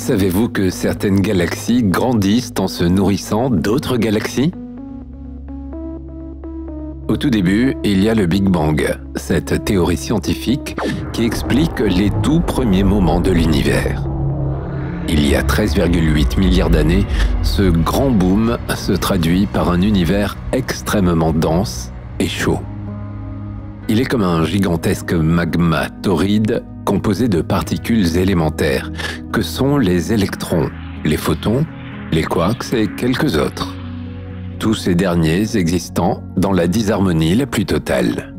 Savez-vous que certaines galaxies grandissent en se nourrissant d'autres galaxies? Au tout début, il y a le Big Bang, cette théorie scientifique qui explique les tout premiers moments de l'univers. Il y a 13,8 milliards d'années, ce grand boom se traduit par un univers extrêmement dense et chaud. Il est comme un gigantesque magma torride composé de particules élémentaires, que sont les électrons, les photons, les quarks et quelques autres. Tous ces derniers existant dans la disharmonie la plus totale.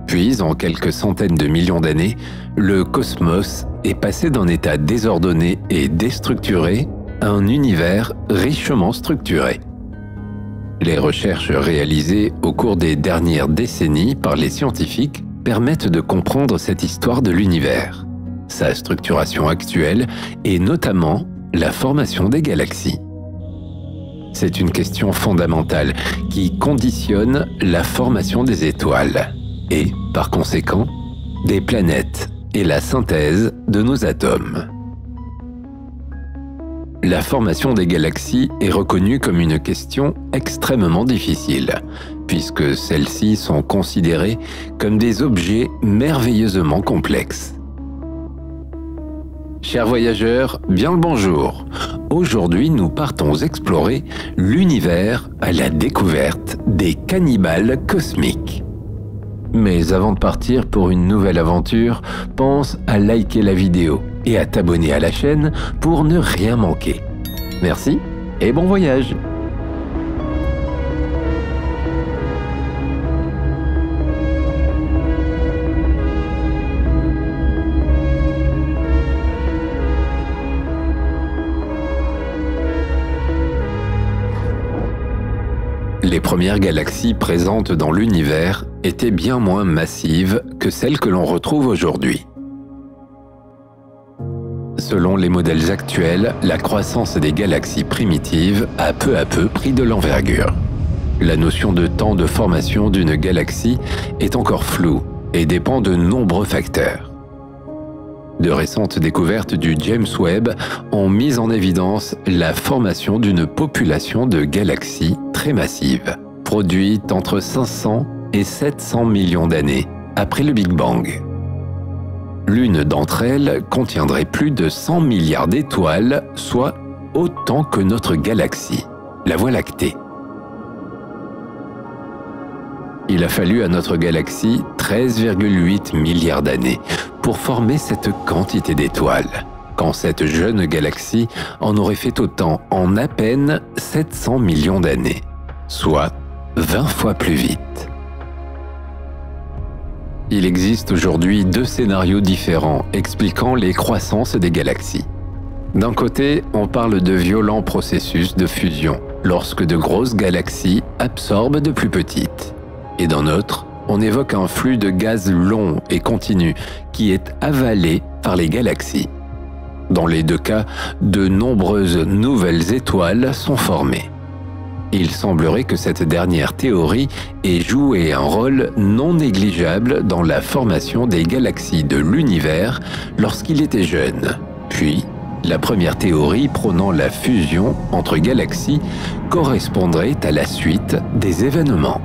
Puis, en quelques centaines de millions d'années, le cosmos est passé d'un état désordonné et déstructuré à un univers richement structuré. Les recherches réalisées au cours des dernières décennies par les scientifiques permettent de comprendre cette histoire de l'univers, sa structuration actuelle et notamment la formation des galaxies. C'est une question fondamentale qui conditionne la formation des étoiles et, par conséquent, des planètes et la synthèse de nos atomes. La formation des galaxies est reconnue comme une question extrêmement difficile, puisque celles-ci sont considérées comme des objets merveilleusement complexes. Chers voyageurs, bien le bonjour. Aujourd'hui, nous partons explorer l'univers à la découverte des cannibales cosmiques. Mais avant de partir pour une nouvelle aventure, pense à liker la vidéo et à t'abonner à la chaîne pour ne rien manquer. Merci et bon voyage! Les premières galaxies présentes dans l'univers étaient bien moins massives que celles que l'on retrouve aujourd'hui. Selon les modèles actuels, la croissance des galaxies primitives a peu à peu pris de l'envergure. La notion de temps de formation d'une galaxie est encore floue et dépend de nombreux facteurs. De récentes découvertes du James Webb ont mis en évidence la formation d'une population de galaxies très massives, produite entre 500 et 700 millions d'années après le Big Bang. L'une d'entre elles contiendrait plus de 100 milliards d'étoiles, soit autant que notre galaxie, la Voie lactée. Il a fallu à notre galaxie 13,8 milliards d'années pour former cette quantité d'étoiles, quand cette jeune galaxie en aurait fait autant en à peine 700 millions d'années, soit 20 fois plus vite. Il existe aujourd'hui deux scénarios différents expliquant les croissances des galaxies. D'un côté, on parle de violents processus de fusion, lorsque de grosses galaxies absorbent de plus petites. Et d'un autre, on évoque un flux de gaz long et continu qui est avalé par les galaxies. Dans les deux cas, de nombreuses nouvelles étoiles sont formées. Il semblerait que cette dernière théorie ait joué un rôle non négligeable dans la formation des galaxies de l'univers lorsqu'il était jeune. Puis, la première théorie prônant la fusion entre galaxies correspondrait à la suite des événements.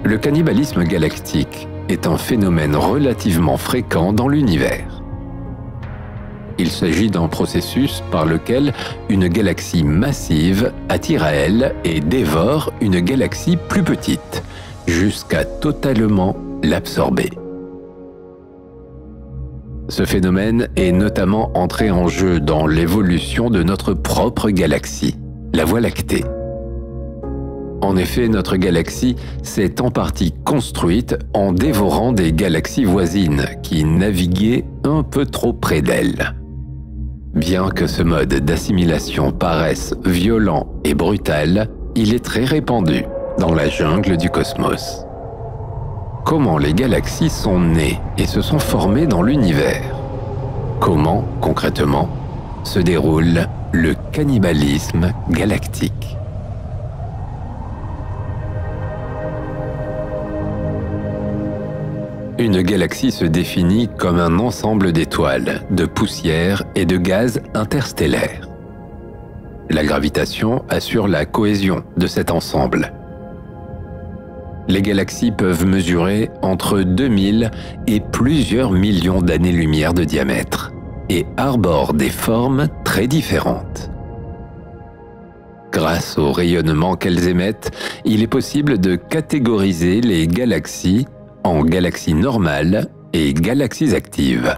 Le cannibalisme galactique est un phénomène relativement fréquent dans l'univers. Il s'agit d'un processus par lequel une galaxie massive attire à elle et dévore une galaxie plus petite, jusqu'à totalement l'absorber. Ce phénomène est notamment entré en jeu dans l'évolution de notre propre galaxie, la Voie lactée. En effet, notre galaxie s'est en partie construite en dévorant des galaxies voisines qui naviguaient un peu trop près d'elle. Bien que ce mode d'assimilation paraisse violent et brutal, il est très répandu dans la jungle du cosmos. Comment les galaxies sont nées et se sont formées dans l'univers? Comment, concrètement, se déroule le cannibalisme galactique? Une galaxie se définit comme un ensemble d'étoiles, de poussière et de gaz interstellaires. La gravitation assure la cohésion de cet ensemble. Les galaxies peuvent mesurer entre 2000 et plusieurs millions d'années-lumière de diamètre et arborent des formes très différentes. Grâce au rayonnement qu'elles émettent, il est possible de catégoriser les galaxies en galaxies normales et galaxies actives.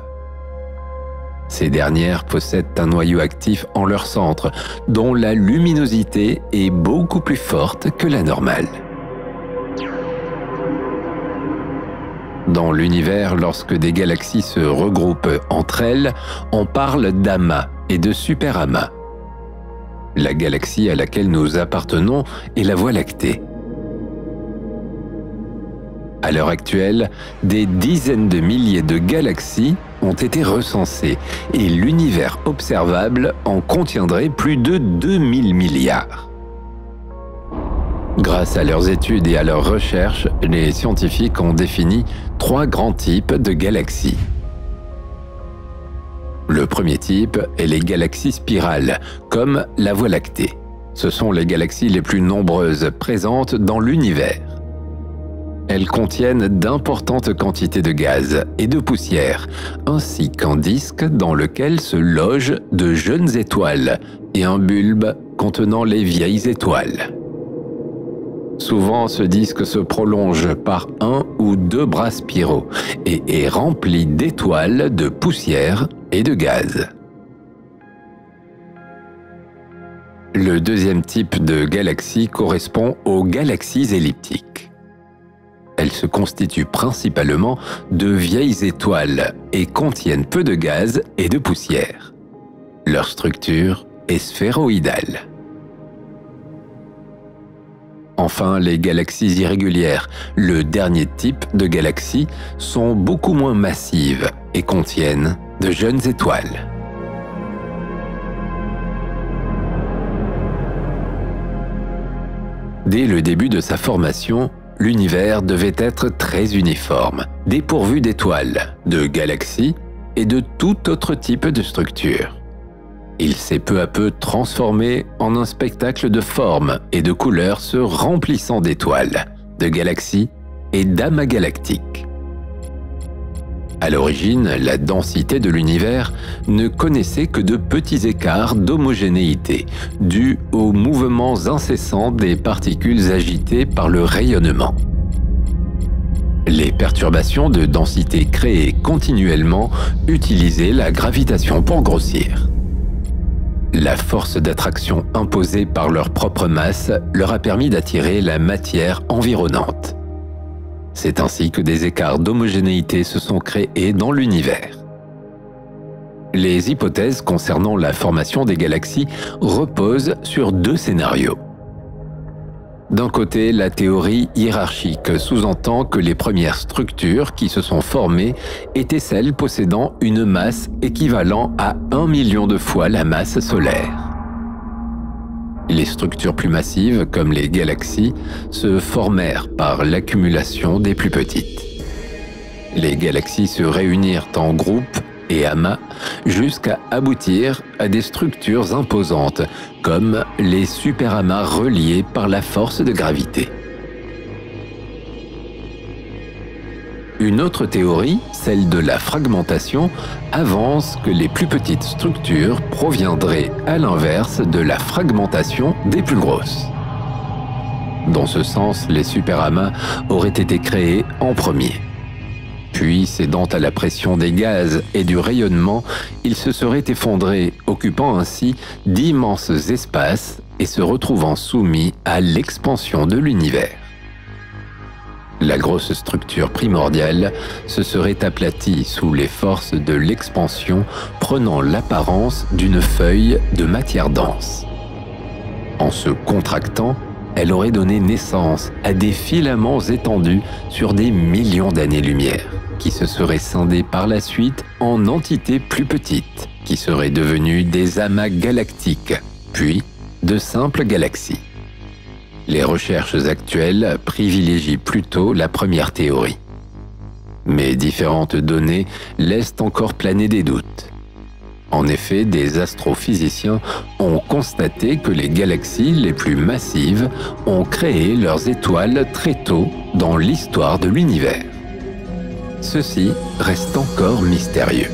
Ces dernières possèdent un noyau actif en leur centre, dont la luminosité est beaucoup plus forte que la normale. Dans l'univers, lorsque des galaxies se regroupent entre elles, on parle d'amas et de superamas. La galaxie à laquelle nous appartenons est la Voie lactée. À l'heure actuelle, des dizaines de milliers de galaxies ont été recensées et l'univers observable en contiendrait plus de 2000 milliards. Grâce à leurs études et à leurs recherches, les scientifiques ont défini 3 grands types de galaxies. Le premier type est les galaxies spirales, comme la Voie lactée. Ce sont les galaxies les plus nombreuses présentes dans l'univers. Elles contiennent d'importantes quantités de gaz et de poussière, ainsi qu'un disque dans lequel se logent de jeunes étoiles et un bulbe contenant les vieilles étoiles. Souvent, ce disque se prolonge par 1 ou 2 bras spiraux et est rempli d'étoiles, de poussière et de gaz. Le deuxième type de galaxie correspond aux galaxies elliptiques. Elles se constituent principalement de vieilles étoiles et contiennent peu de gaz et de poussière. Leur structure est sphéroïdale. Enfin, les galaxies irrégulières, le dernier type de galaxies, sont beaucoup moins massives et contiennent de jeunes étoiles. Dès le début de sa formation, l'univers devait être très uniforme, dépourvu d'étoiles, de galaxies et de tout autre type de structure. Il s'est peu à peu transformé en un spectacle de formes et de couleurs se remplissant d'étoiles, de galaxies et d'amas galactiques. À l'origine, la densité de l'univers ne connaissait que de petits écarts d'homogénéité, dus aux mouvements incessants des particules agitées par le rayonnement. Les perturbations de densité créées continuellement utilisaient la gravitation pour grossir. La force d'attraction imposée par leur propre masse leur a permis d'attirer la matière environnante. C'est ainsi que des écarts d'homogénéité se sont créés dans l'univers. Les hypothèses concernant la formation des galaxies reposent sur 2 scénarios. D'un côté, la théorie hiérarchique sous-entend que les premières structures qui se sont formées étaient celles possédant une masse équivalent à 1 million de fois la masse solaire. Les structures plus massives, comme les galaxies, se formèrent par l'accumulation des plus petites. Les galaxies se réunirent en groupes et amas jusqu'à aboutir à des structures imposantes, comme les superamas reliés par la force de gravité. Une autre théorie, celle de la fragmentation, avance que les plus petites structures proviendraient à l'inverse de la fragmentation des plus grosses. Dans ce sens, les superamas auraient été créés en premier. Puis, cédant à la pression des gaz et du rayonnement, ils se seraient effondrés, occupant ainsi d'immenses espaces et se retrouvant soumis à l'expansion de l'univers. La grosse structure primordiale se serait aplatie sous les forces de l'expansion, prenant l'apparence d'une feuille de matière dense. En se contractant, elle aurait donné naissance à des filaments étendus sur des millions d'années-lumière, qui se seraient scindés par la suite en entités plus petites, qui seraient devenues des amas galactiques, puis de simples galaxies. Les recherches actuelles privilégient plutôt la première théorie. Mais différentes données laissent encore planer des doutes. En effet, des astrophysiciens ont constaté que les galaxies les plus massives ont créé leurs étoiles très tôt dans l'histoire de l'univers. Ceci reste encore mystérieux.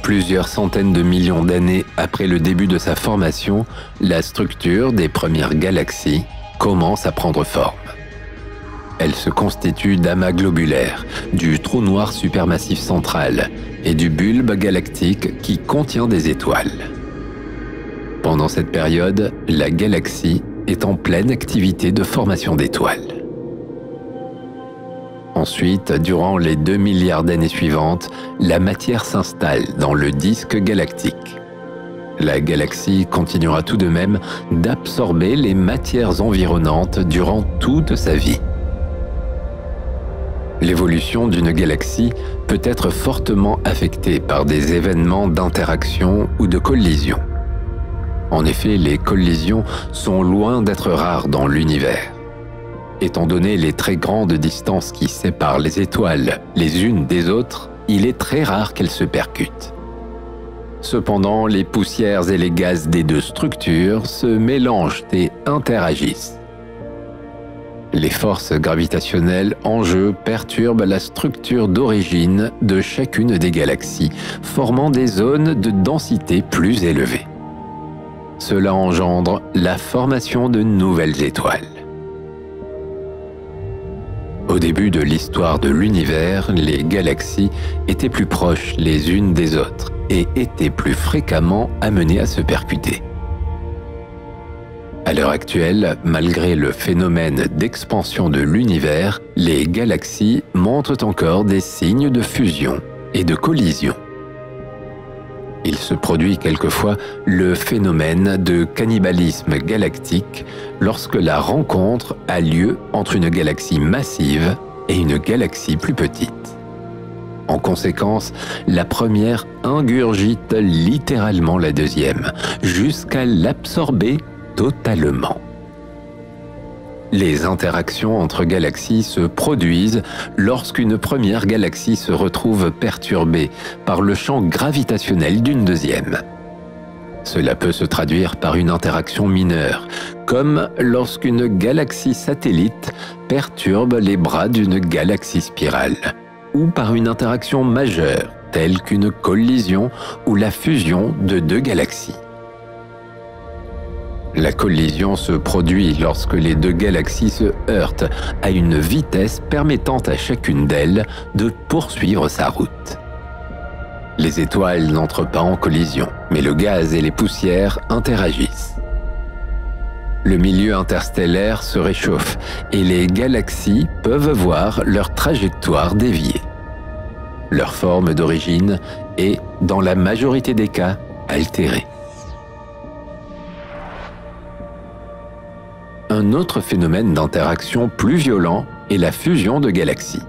Plusieurs centaines de millions d'années après le début de sa formation, la structure des premières galaxies commence à prendre forme. Elle se constitue d'amas globulaires, du trou noir supermassif central et du bulbe galactique qui contient des étoiles. Pendant cette période, la galaxie est en pleine activité de formation d'étoiles. Ensuite, durant les 2 milliards d'années suivantes, la matière s'installe dans le disque galactique. La galaxie continuera tout de même d'absorber les matières environnantes durant toute sa vie. L'évolution d'une galaxie peut être fortement affectée par des événements d'interaction ou de collision. En effet, les collisions sont loin d'être rares dans l'univers. Étant donné les très grandes distances qui séparent les étoiles les unes des autres, il est très rare qu'elles se percutent. Cependant, les poussières et les gaz des deux structures se mélangent et interagissent. Les forces gravitationnelles en jeu perturbent la structure d'origine de chacune des galaxies, formant des zones de densité plus élevées. Cela engendre la formation de nouvelles étoiles. Au début de l'histoire de l'univers, les galaxies étaient plus proches les unes des autres et étaient plus fréquemment amenées à se percuter. À l'heure actuelle, malgré le phénomène d'expansion de l'univers, les galaxies montrent encore des signes de fusion et de collision. Il se produit quelquefois le phénomène de cannibalisme galactique lorsque la rencontre a lieu entre une galaxie massive et une galaxie plus petite. En conséquence, la première ingurgite littéralement la deuxième, jusqu'à l'absorber totalement. Les interactions entre galaxies se produisent lorsqu'une première galaxie se retrouve perturbée par le champ gravitationnel d'une deuxième. Cela peut se traduire par une interaction mineure, comme lorsqu'une galaxie satellite perturbe les bras d'une galaxie spirale, ou par une interaction majeure, telle qu'une collision ou la fusion de deux galaxies. La collision se produit lorsque les deux galaxies se heurtent à une vitesse permettant à chacune d'elles de poursuivre sa route. Les étoiles n'entrent pas en collision, mais le gaz et les poussières interagissent. Le milieu interstellaire se réchauffe et les galaxies peuvent voir leur trajectoire dévier. Leur forme d'origine est, dans la majorité des cas, altérée. Un autre phénomène d'interaction plus violent est la fusion de galaxies.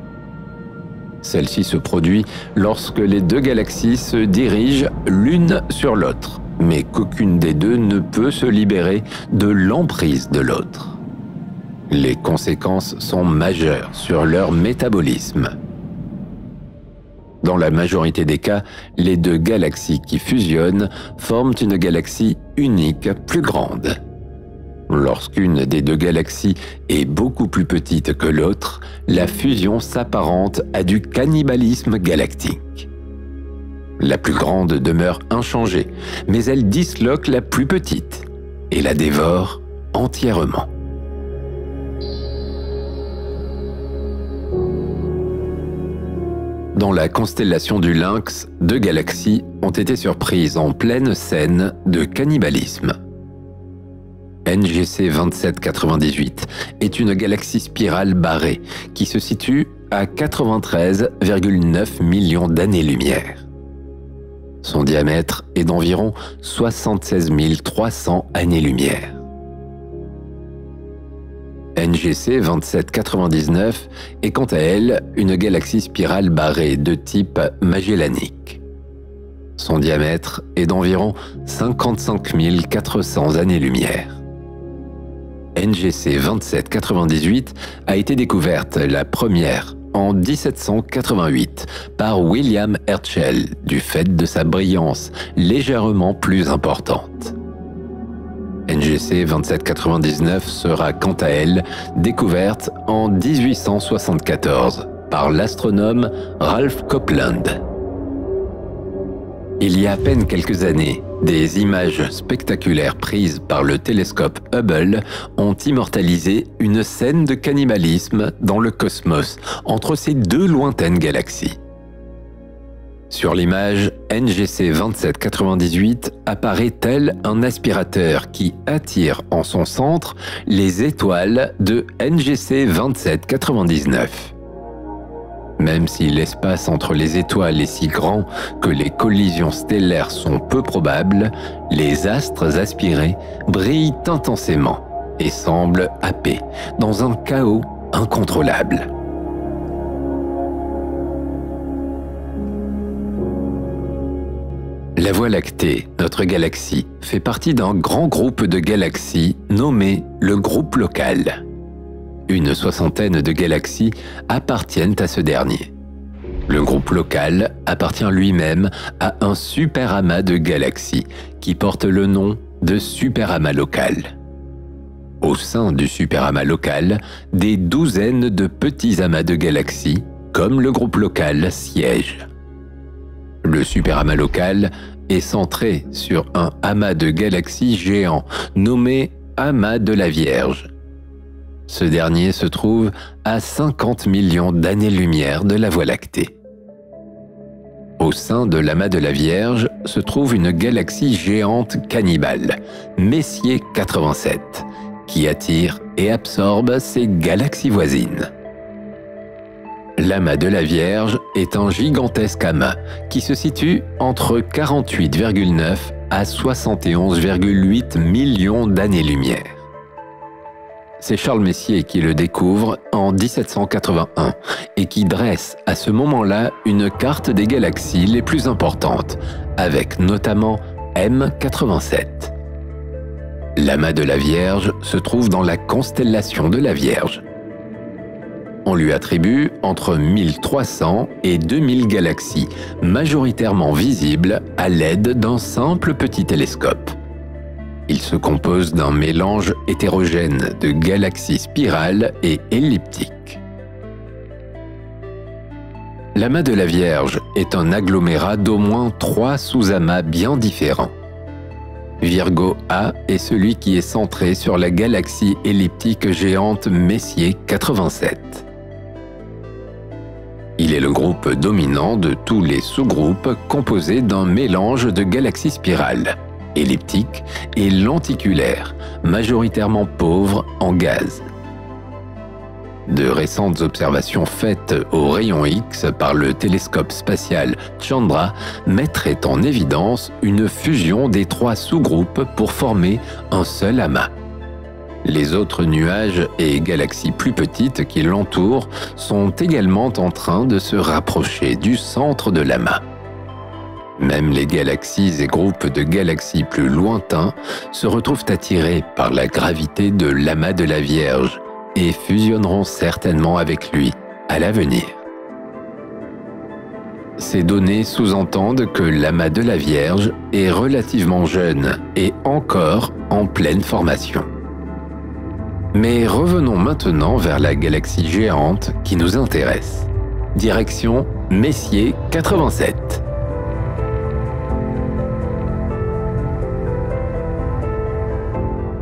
Celle-ci se produit lorsque les deux galaxies se dirigent l'une sur l'autre, mais qu'aucune des deux ne peut se libérer de l'emprise de l'autre. Les conséquences sont majeures sur leur métabolisme. Dans la majorité des cas, les deux galaxies qui fusionnent forment une galaxie unique plus grande. Lorsqu'une des deux galaxies est beaucoup plus petite que l'autre, la fusion s'apparente à du cannibalisme galactique. La plus grande demeure inchangée, mais elle disloque la plus petite et la dévore entièrement. Dans la constellation du Lynx, deux galaxies ont été surprises en pleine scène de cannibalisme. NGC 2798 est une galaxie spirale barrée qui se situe à 93,9 millions d'années-lumière. Son diamètre est d'environ 76 300 années-lumière. NGC 2799 est quant à elle une galaxie spirale barrée de type magellanique. Son diamètre est d'environ 55 400 années-lumière. NGC 2798 a été découverte la première en 1788 par William Herschel du fait de sa brillance légèrement plus importante. NGC 2799 sera quant à elle découverte en 1874 par l'astronome Ralph Copeland. Il y a à peine quelques années, des images spectaculaires prises par le télescope Hubble ont immortalisé une scène de cannibalisme dans le cosmos entre ces deux lointaines galaxies. Sur l'image, NGC 2798 apparaît tel un aspirateur qui attire en son centre les étoiles de NGC 2799. Même si l'espace entre les étoiles est si grand que les collisions stellaires sont peu probables, les astres aspirés brillent intensément et semblent happés dans un chaos incontrôlable. La Voie lactée, notre galaxie, fait partie d'un grand groupe de galaxies nommé le groupe local. Une soixantaine de galaxies appartiennent à ce dernier. Le groupe local appartient lui-même à un superamas de galaxies qui porte le nom de superamas local. Au sein du superamas local, des douzaines de petits amas de galaxies, comme le groupe local, siègent. Le superamas local est centré sur un amas de galaxies géant nommé amas de la Vierge. Ce dernier se trouve à 50 millions d'années-lumière de la Voie lactée. Au sein de l'amas de la Vierge se trouve une galaxie géante cannibale, Messier 87, qui attire et absorbe ses galaxies voisines. L'amas de la Vierge est un gigantesque amas qui se situe entre 48,9 à 71,8 millions d'années-lumière. C'est Charles Messier qui le découvre en 1781 et qui dresse à ce moment-là une carte des galaxies les plus importantes, avec notamment M87. L'amas de la Vierge se trouve dans la constellation de la Vierge. On lui attribue entre 1300 et 2000 galaxies, majoritairement visibles à l'aide d'un simple petit télescope. Il se compose d'un mélange hétérogène de galaxies spirales et elliptiques. L'amas de la Vierge est un agglomérat d'au moins 3 sous-amas bien différents. Virgo A est celui qui est centré sur la galaxie elliptique géante Messier 87. Il est le groupe dominant de tous les sous-groupes composés d'un mélange de galaxies spirales, elliptiques et lenticulaires, majoritairement pauvres en gaz. De récentes observations faites au rayon X par le télescope spatial Chandra mettraient en évidence une fusion des 3 sous-groupes pour former un seul amas. Les autres nuages et galaxies plus petites qui l'entourent sont également en train de se rapprocher du centre de l'amas. Même les galaxies et groupes de galaxies plus lointains se retrouvent attirés par la gravité de l'amas de la Vierge et fusionneront certainement avec lui à l'avenir. Ces données sous-entendent que l'amas de la Vierge est relativement jeune et encore en pleine formation. Mais revenons maintenant vers la galaxie géante qui nous intéresse. Direction Messier 87.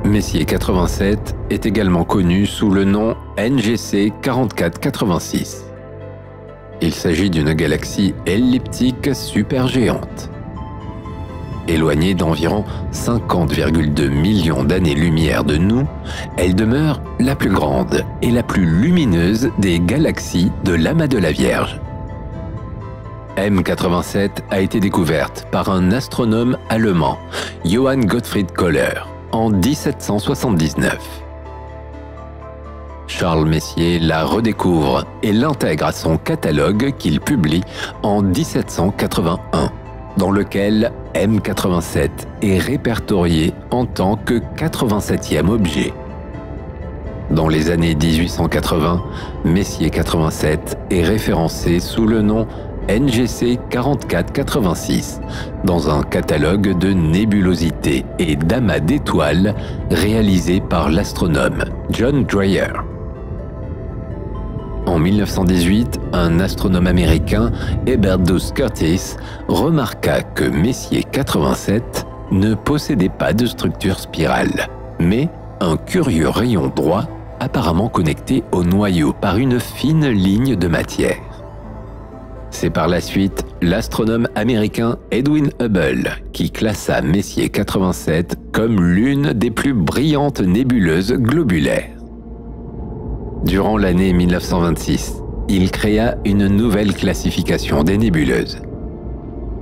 Messier 87 est également connu sous le nom NGC 4486. Il s'agit d'une galaxie elliptique supergéante. Éloignée d'environ 50,2 millions d'années-lumière de nous, elle demeure la plus grande et la plus lumineuse des galaxies de l'amas de la Vierge. M87 a été découverte par un astronome allemand, Johann Gottfried Köhler, en 1779. Charles Messier la redécouvre et l'intègre à son catalogue qu'il publie en 1781, dans lequel M87 est répertorié en tant que 87e objet. Dans les années 1880, Messier 87 est référencé sous le nom NGC 4486 dans un catalogue de nébulosités et d'amas d'étoiles réalisé par l'astronome John Dreyer. En 1918, un astronome américain, Ebertus Curtis, remarqua que Messier 87 ne possédait pas de structure spirale, mais un curieux rayon droit apparemment connecté au noyau par une fine ligne de matière. C'est par la suite l'astronome américain Edwin Hubble qui classa Messier 87 comme l'une des plus brillantes nébuleuses globulaires. Durant l'année 1926, il créa une nouvelle classification des nébuleuses.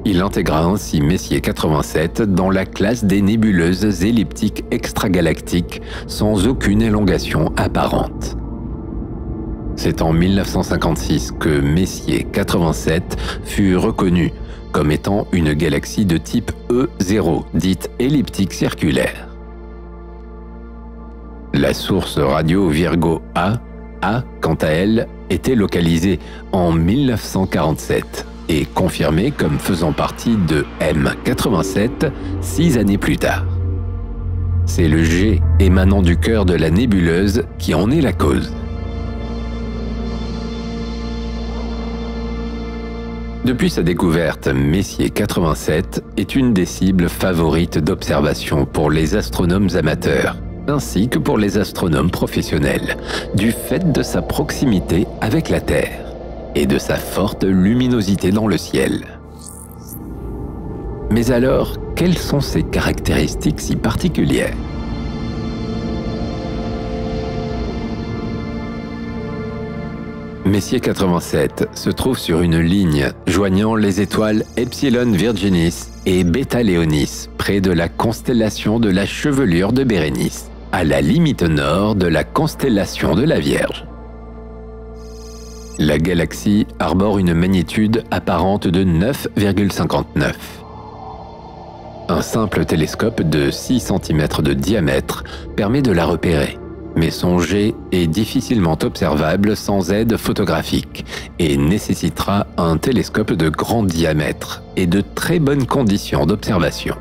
Il intégra ainsi Messier 87 dans la classe des nébuleuses elliptiques extragalactiques sans aucune élongation apparente. C'est en 1956 que Messier 87 fut reconnu comme étant une galaxie de type E0, dite elliptique circulaire. La source radio Virgo A, quant à elle, était localisée en 1947 et confirmée comme faisant partie de M87 6 années plus tard. C'est le jet émanant du cœur de la nébuleuse qui en est la cause. Depuis sa découverte, Messier 87 est une des cibles favorites d'observation pour les astronomes amateurs, ainsi que pour les astronomes professionnels, du fait de sa proximité avec la Terre et de sa forte luminosité dans le ciel. Mais alors, quelles sont ses caractéristiques si particulières ? Messier 87 se trouve sur une ligne joignant les étoiles Epsilon Virginis et Beta Léonis, près de la constellation de la Chevelure de Bérénice, à la limite nord de la constellation de la Vierge. La galaxie arbore une magnitude apparente de 9,59. Un simple télescope de 6 cm de diamètre permet de la repérer. Mais son jet est difficilement observable sans aide photographique et nécessitera un télescope de grand diamètre et de très bonnes conditions d'observation.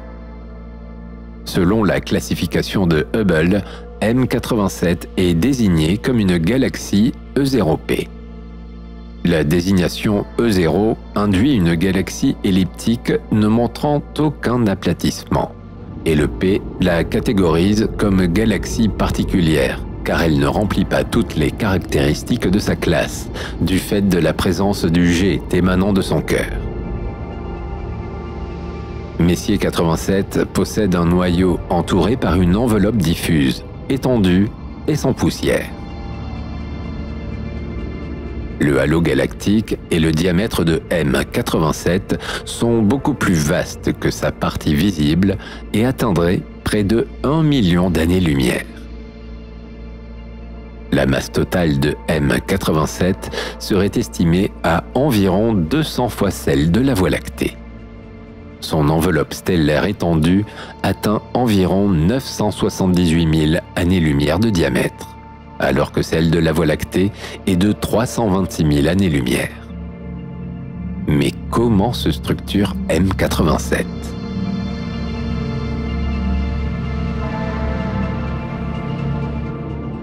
Selon la classification de Hubble, M87 est désigné comme une galaxie E0P. La désignation E0 induit une galaxie elliptique ne montrant aucun aplatissement. Et le P la catégorise comme galaxie particulière, car elle ne remplit pas toutes les caractéristiques de sa classe, du fait de la présence du jet émanant de son cœur. Messier 87 possède un noyau entouré par une enveloppe diffuse, étendue et sans poussière. Le halo galactique et le diamètre de M87 sont beaucoup plus vastes que sa partie visible et atteindraient près de 1 million d'années-lumière. La masse totale de M87 serait estimée à environ 200 fois celle de la Voie lactée. Son enveloppe stellaire étendue atteint environ 978 000 années-lumière de diamètre, alors que celle de la Voie lactée est de 326 000 années-lumière. Mais comment se structure M87 ?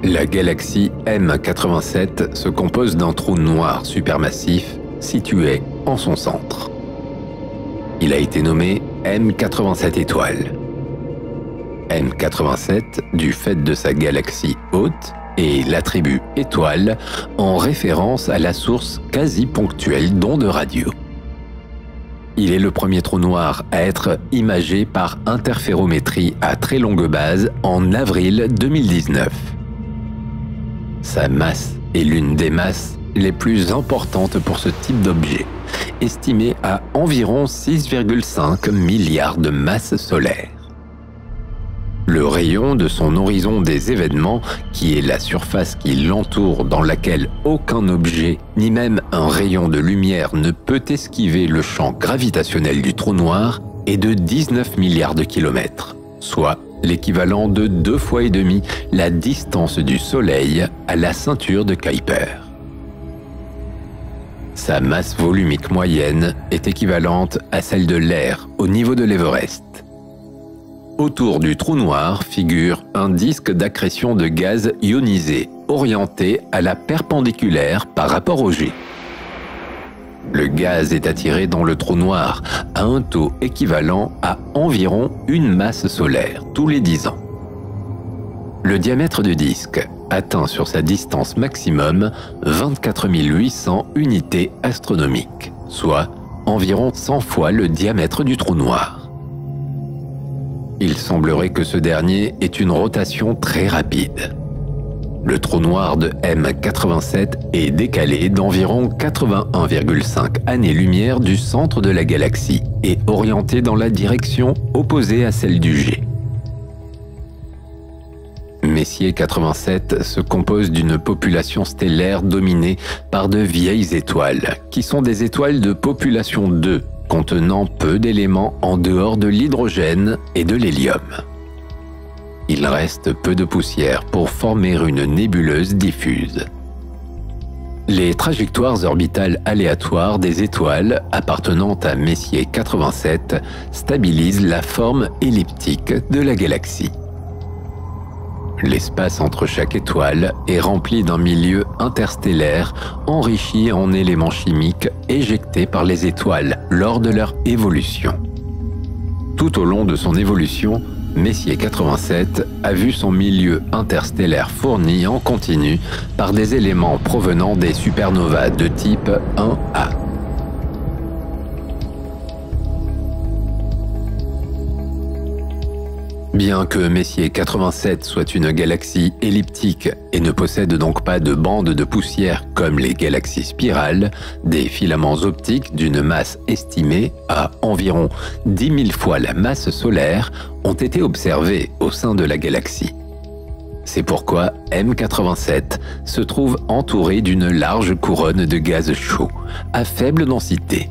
La galaxie M87 se compose d'un trou noir supermassif situé en son centre. Il a été nommé M87 étoile. M87 du fait de sa galaxie haute et l'attribut étoile en référence à la source quasi ponctuelle d'ondes radio. Il est le premier trou noir à être imagé par interférométrie à très longue base en avril 2019. Sa masse est l'une des masses les plus importantes pour ce type d'objet, estimée à environ 6,5 milliards de masses solaires. Le rayon de son horizon des événements, qui est la surface qui l'entoure dans laquelle aucun objet, ni même un rayon de lumière ne peut esquiver le champ gravitationnel du trou noir, est de 19 milliards de kilomètres, soit l'équivalent de 2,5 fois la distance du Soleil à la ceinture de Kuiper. Sa masse volumique moyenne est équivalente à celle de l'air au niveau de l'Everest. Autour du trou noir figure un disque d'accrétion de gaz ionisé orienté à la perpendiculaire par rapport au jet. Le gaz est attiré dans le trou noir à un taux équivalent à environ une masse solaire tous les 10 ans. Le diamètre du disque atteint sur sa distance maximum 24 800 unités astronomiques, soit environ 100 fois le diamètre du trou noir. Il semblerait que ce dernier ait une rotation très rapide. Le trou noir de M87 est décalé d'environ 81,5 années-lumière du centre de la galaxie et orienté dans la direction opposée à celle du jet. Messier 87 se compose d'une population stellaire dominée par de vieilles étoiles, qui sont des étoiles de population 2, contenant peu d'éléments en dehors de l'hydrogène et de l'hélium. Il reste peu de poussière pour former une nébuleuse diffuse. Les trajectoires orbitales aléatoires des étoiles appartenant à Messier 87 stabilisent la forme elliptique de la galaxie. L'espace entre chaque étoile est rempli d'un milieu interstellaire enrichi en éléments chimiques éjectés par les étoiles lors de leur évolution. Tout au long de son évolution, Messier 87 a vu son milieu interstellaire fourni en continu par des éléments provenant des supernovas de type 1A. Bien que Messier 87 soit une galaxie elliptique et ne possède donc pas de bandes de poussière comme les galaxies spirales, des filaments optiques d'une masse estimée à environ 10 000 fois la masse solaire ont été observés au sein de la galaxie. C'est pourquoi M87 se trouve entouré d'une large couronne de gaz chaud, à faible densité.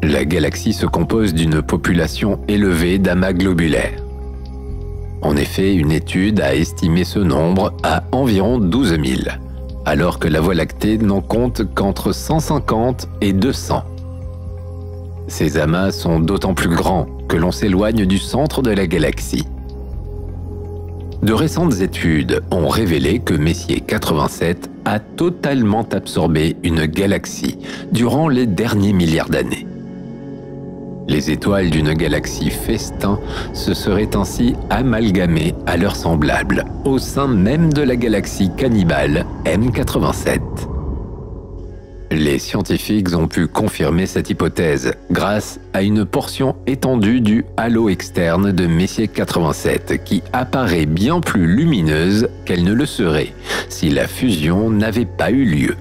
La galaxie se compose d'une population élevée d'amas globulaires. En effet, une étude a estimé ce nombre à environ 12 000, alors que la Voie lactée n'en compte qu'entre 150 et 200. Ces amas sont d'autant plus grands que l'on s'éloigne du centre de la galaxie. De récentes études ont révélé que Messier 87 a totalement absorbé une galaxie durant les derniers milliards d'années. Les étoiles d'une galaxie festin se seraient ainsi amalgamées à leurs semblables au sein même de la galaxie cannibale M87. Les scientifiques ont pu confirmer cette hypothèse grâce à une portion étendue du halo externe de Messier 87 qui apparaît bien plus lumineuse qu'elle ne le serait si la fusion n'avait pas eu lieu.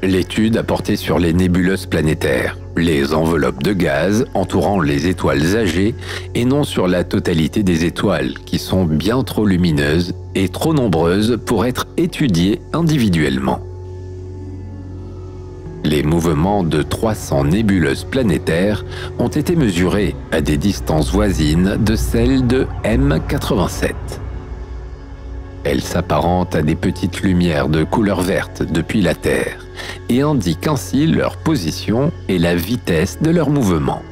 L'étude a porté sur les nébuleuses planétaires, les enveloppes de gaz entourant les étoiles âgées et non sur la totalité des étoiles qui sont bien trop lumineuses et trop nombreuses pour être étudiées individuellement. Les mouvements de 300 nébuleuses planétaires ont été mesurés à des distances voisines de celles de M87. Elles s'apparentent à des petites lumières de couleur verte depuis la Terre et indiquent ainsi leur position et la vitesse de leur mouvement.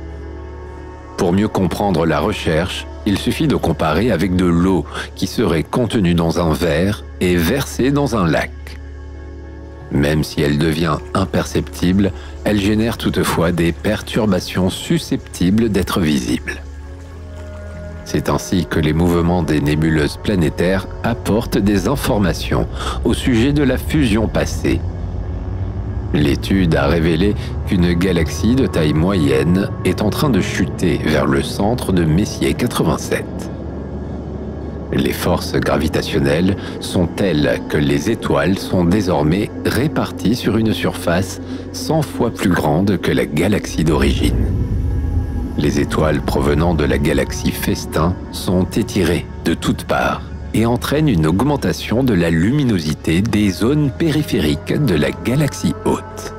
Pour mieux comprendre la recherche, il suffit de comparer avec de l'eau qui serait contenue dans un verre et versée dans un lac. Même si elle devient imperceptible, elle génère toutefois des perturbations susceptibles d'être visibles. C'est ainsi que les mouvements des nébuleuses planétaires apportent des informations au sujet de la fusion passée. L'étude a révélé qu'une galaxie de taille moyenne est en train de chuter vers le centre de Messier 87. Les forces gravitationnelles sont telles que les étoiles sont désormais réparties sur une surface 100 fois plus grande que la galaxie d'origine. Les étoiles provenant de la galaxie festin sont étirées de toutes parts et entraînent une augmentation de la luminosité des zones périphériques de la galaxie hôte.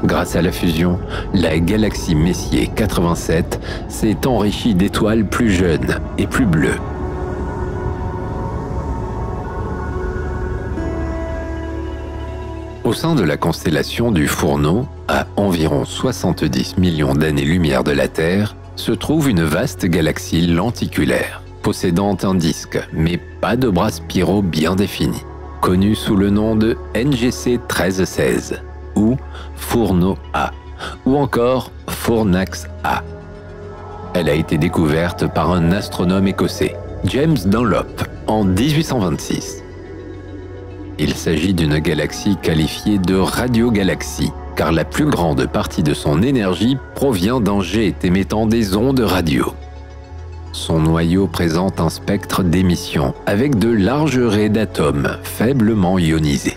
Grâce à la fusion, la galaxie Messier 87 s'est enrichie d'étoiles plus jeunes et plus bleues. Au sein de la constellation du Fourneau, à environ 70 millions d'années-lumière de la Terre, se trouve une vaste galaxie lenticulaire, possédant un disque, mais pas de bras spiraux bien définis, connue sous le nom de NGC 1316, ou Fourneau A, ou encore Fornax A. Elle a été découverte par un astronome écossais, James Dunlop, en 1826. Il s'agit d'une galaxie qualifiée de radiogalaxie, car la plus grande partie de son énergie provient d'un jet émettant des ondes radio. Son noyau présente un spectre d'émission avec de larges raies d'atomes faiblement ionisés.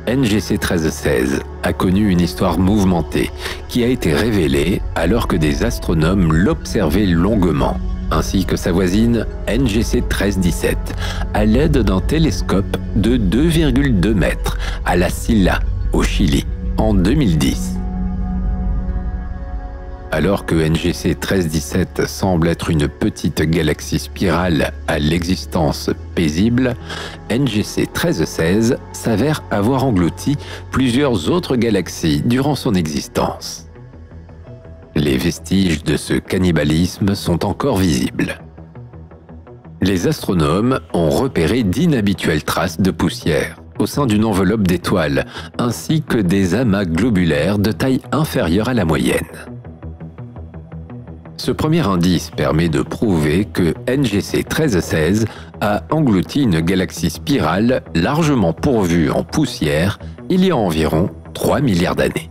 NGC 1316 a connu une histoire mouvementée qui a été révélée alors que des astronomes l'observaient longuement, ainsi que sa voisine NGC 1317, à l'aide d'un télescope de 2,2 mètres à La Silla, au Chili, en 2010. Alors que NGC 1317 semble être une petite galaxie spirale à l'existence paisible, NGC 1316 s'avère avoir englouti plusieurs autres galaxies durant son existence. Les vestiges de ce cannibalisme sont encore visibles. Les astronomes ont repéré d'inhabituelles traces de poussière au sein d'une enveloppe d'étoiles, ainsi que des amas globulaires de taille inférieure à la moyenne. Ce premier indice permet de prouver que NGC 1316 a englouti une galaxie spirale largement pourvue en poussière il y a environ 3 milliards d'années.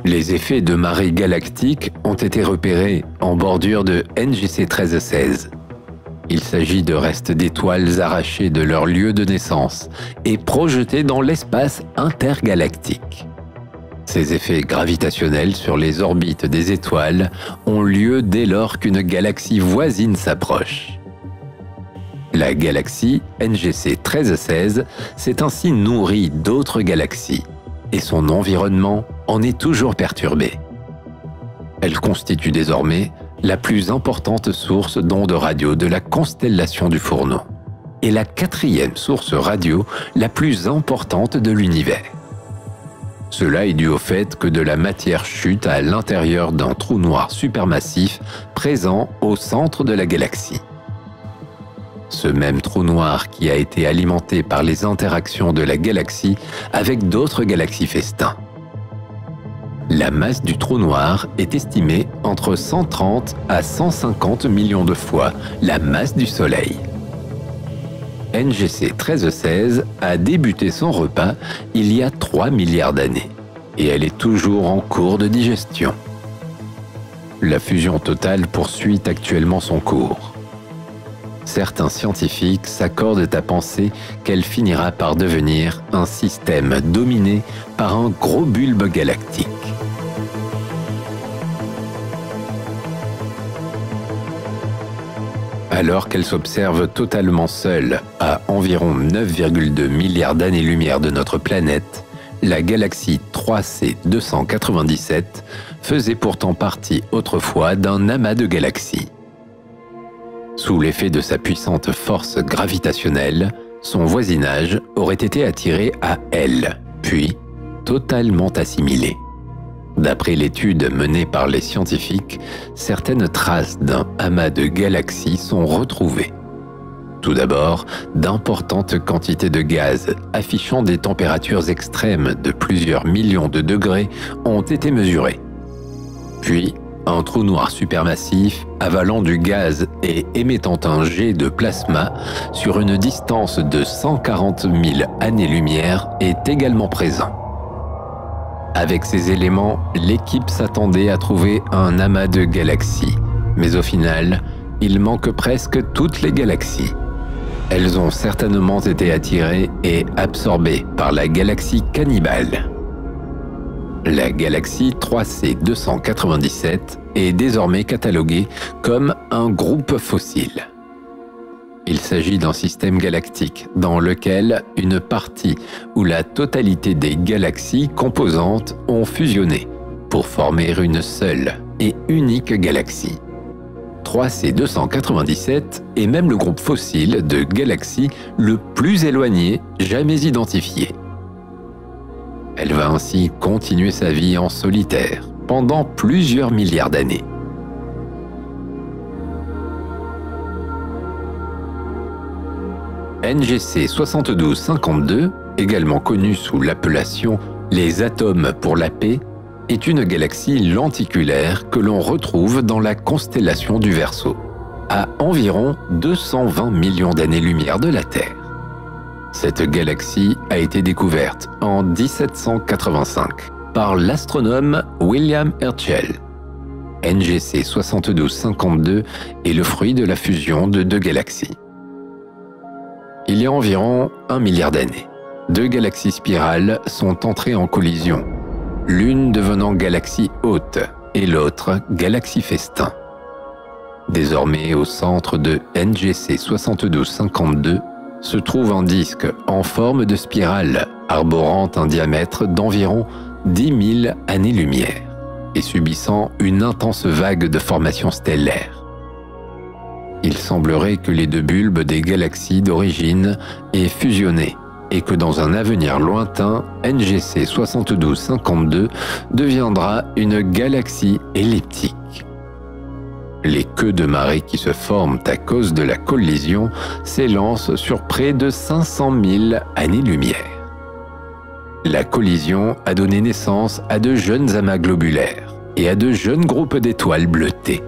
Les effets de marée galactique ont été repérés en bordure de NGC 1316. Il s'agit de restes d'étoiles arrachés de leur lieu de naissance et projetés dans l'espace intergalactique. Ces effets gravitationnels sur les orbites des étoiles ont lieu dès lors qu'une galaxie voisine s'approche. La galaxie NGC 1316 s'est ainsi nourrie d'autres galaxies, et son environnement en est toujours perturbé. Elle constitue désormais la plus importante source d'ondes radio de la constellation du Fourneau, et la quatrième source radio la plus importante de l'univers. Cela est dû au fait que de la matière chute à l'intérieur d'un trou noir supermassif présent au centre de la galaxie. Ce même trou noir qui a été alimenté par les interactions de la galaxie avec d'autres galaxies festins. La masse du trou noir est estimée entre 130 à 150 millions de fois la masse du Soleil. NGC 1316 a débuté son repas il y a 3 milliards d'années et elle est toujours en cours de digestion. La fusion totale poursuit actuellement son cours. Certains scientifiques s'accordent à penser qu'elle finira par devenir un système dominé par un gros bulbe galactique. Alors qu'elle s'observe totalement seule à environ 9,2 milliards d'années-lumière de notre planète, la galaxie 3C 297 faisait pourtant partie autrefois d'un amas de galaxies. Sous l'effet de sa puissante force gravitationnelle, son voisinage aurait été attiré à elle, puis totalement assimilé. D'après l'étude menée par les scientifiques, certaines traces d'un amas de galaxies sont retrouvées. Tout d'abord, d'importantes quantités de gaz affichant des températures extrêmes de plusieurs millions de degrés ont été mesurées. Puis, un trou noir supermassif avalant du gaz et émettant un jet de plasma sur une distance de 140 000 années-lumière est également présent. Avec ces éléments, l'équipe s'attendait à trouver un amas de galaxies, mais au final, il manque presque toutes les galaxies. Elles ont certainement été attirées et absorbées par la galaxie cannibale. La galaxie 3C 297 est désormais cataloguée comme un groupe fossile. Il s'agit d'un système galactique dans lequel une partie ou la totalité des galaxies composantes ont fusionné pour former une seule et unique galaxie. 3C297 est même le groupe fossile de galaxies le plus éloigné jamais identifié. Elle va ainsi continuer sa vie en solitaire pendant plusieurs milliards d'années. NGC 7252, également connu sous l'appellation les atomes pour la paix, est une galaxie lenticulaire que l'on retrouve dans la constellation du Verseau, à environ 220 millions d'années-lumière de la Terre. Cette galaxie a été découverte en 1785 par l'astronome William Herschel. NGC 7252 est le fruit de la fusion de deux galaxies. Il y a environ 1 milliard d'années, deux galaxies spirales sont entrées en collision, l'une devenant galaxie haute et l'autre galaxie festin. Désormais au centre de NGC 7252 se trouve un disque en forme de spirale arborant un diamètre d'environ 10 000 années-lumière et subissant une intense vague de formation stellaire. Il semblerait que les deux bulbes des galaxies d'origine aient fusionné et que dans un avenir lointain, NGC 7252 deviendra une galaxie elliptique. Les queues de marée qui se forment à cause de la collision s'élancent sur près de 500 000 années-lumière. La collision a donné naissance à de jeunes amas globulaires et à de jeunes groupes d'étoiles bleutées.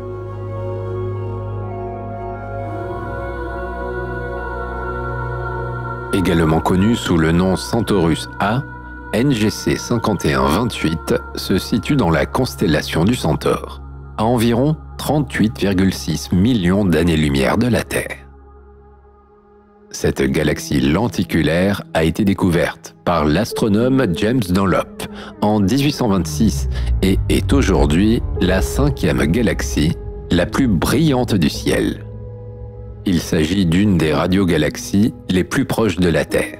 Également connu sous le nom Centaurus A, NGC 5128 se situe dans la constellation du Centaure, à environ 38,6 millions d'années-lumière de la Terre. Cette galaxie lenticulaire a été découverte par l'astronome James Dunlop en 1826 et est aujourd'hui la 5e galaxie la plus brillante du ciel. Il s'agit d'une des radiogalaxies les plus proches de la Terre.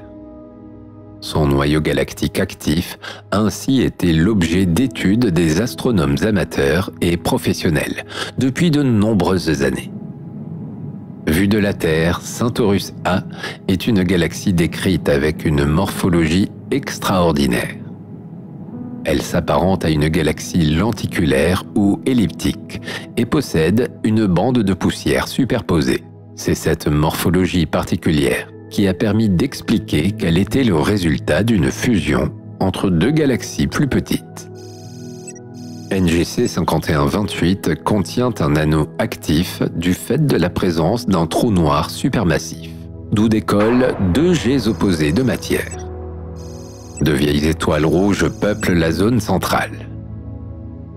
Son noyau galactique actif a ainsi été l'objet d'études des astronomes amateurs et professionnels depuis de nombreuses années. Vue de la Terre, Centaurus A est une galaxie décrite avec une morphologie extraordinaire. Elle s'apparente à une galaxie lenticulaire ou elliptique et possède une bande de poussière superposée. C'est cette morphologie particulière qui a permis d'expliquer qu'elle était le résultat d'une fusion entre deux galaxies plus petites. NGC 5128 contient un anneau actif du fait de la présence d'un trou noir supermassif, d'où décollent deux jets opposés de matière. De vieilles étoiles rouges peuplent la zone centrale.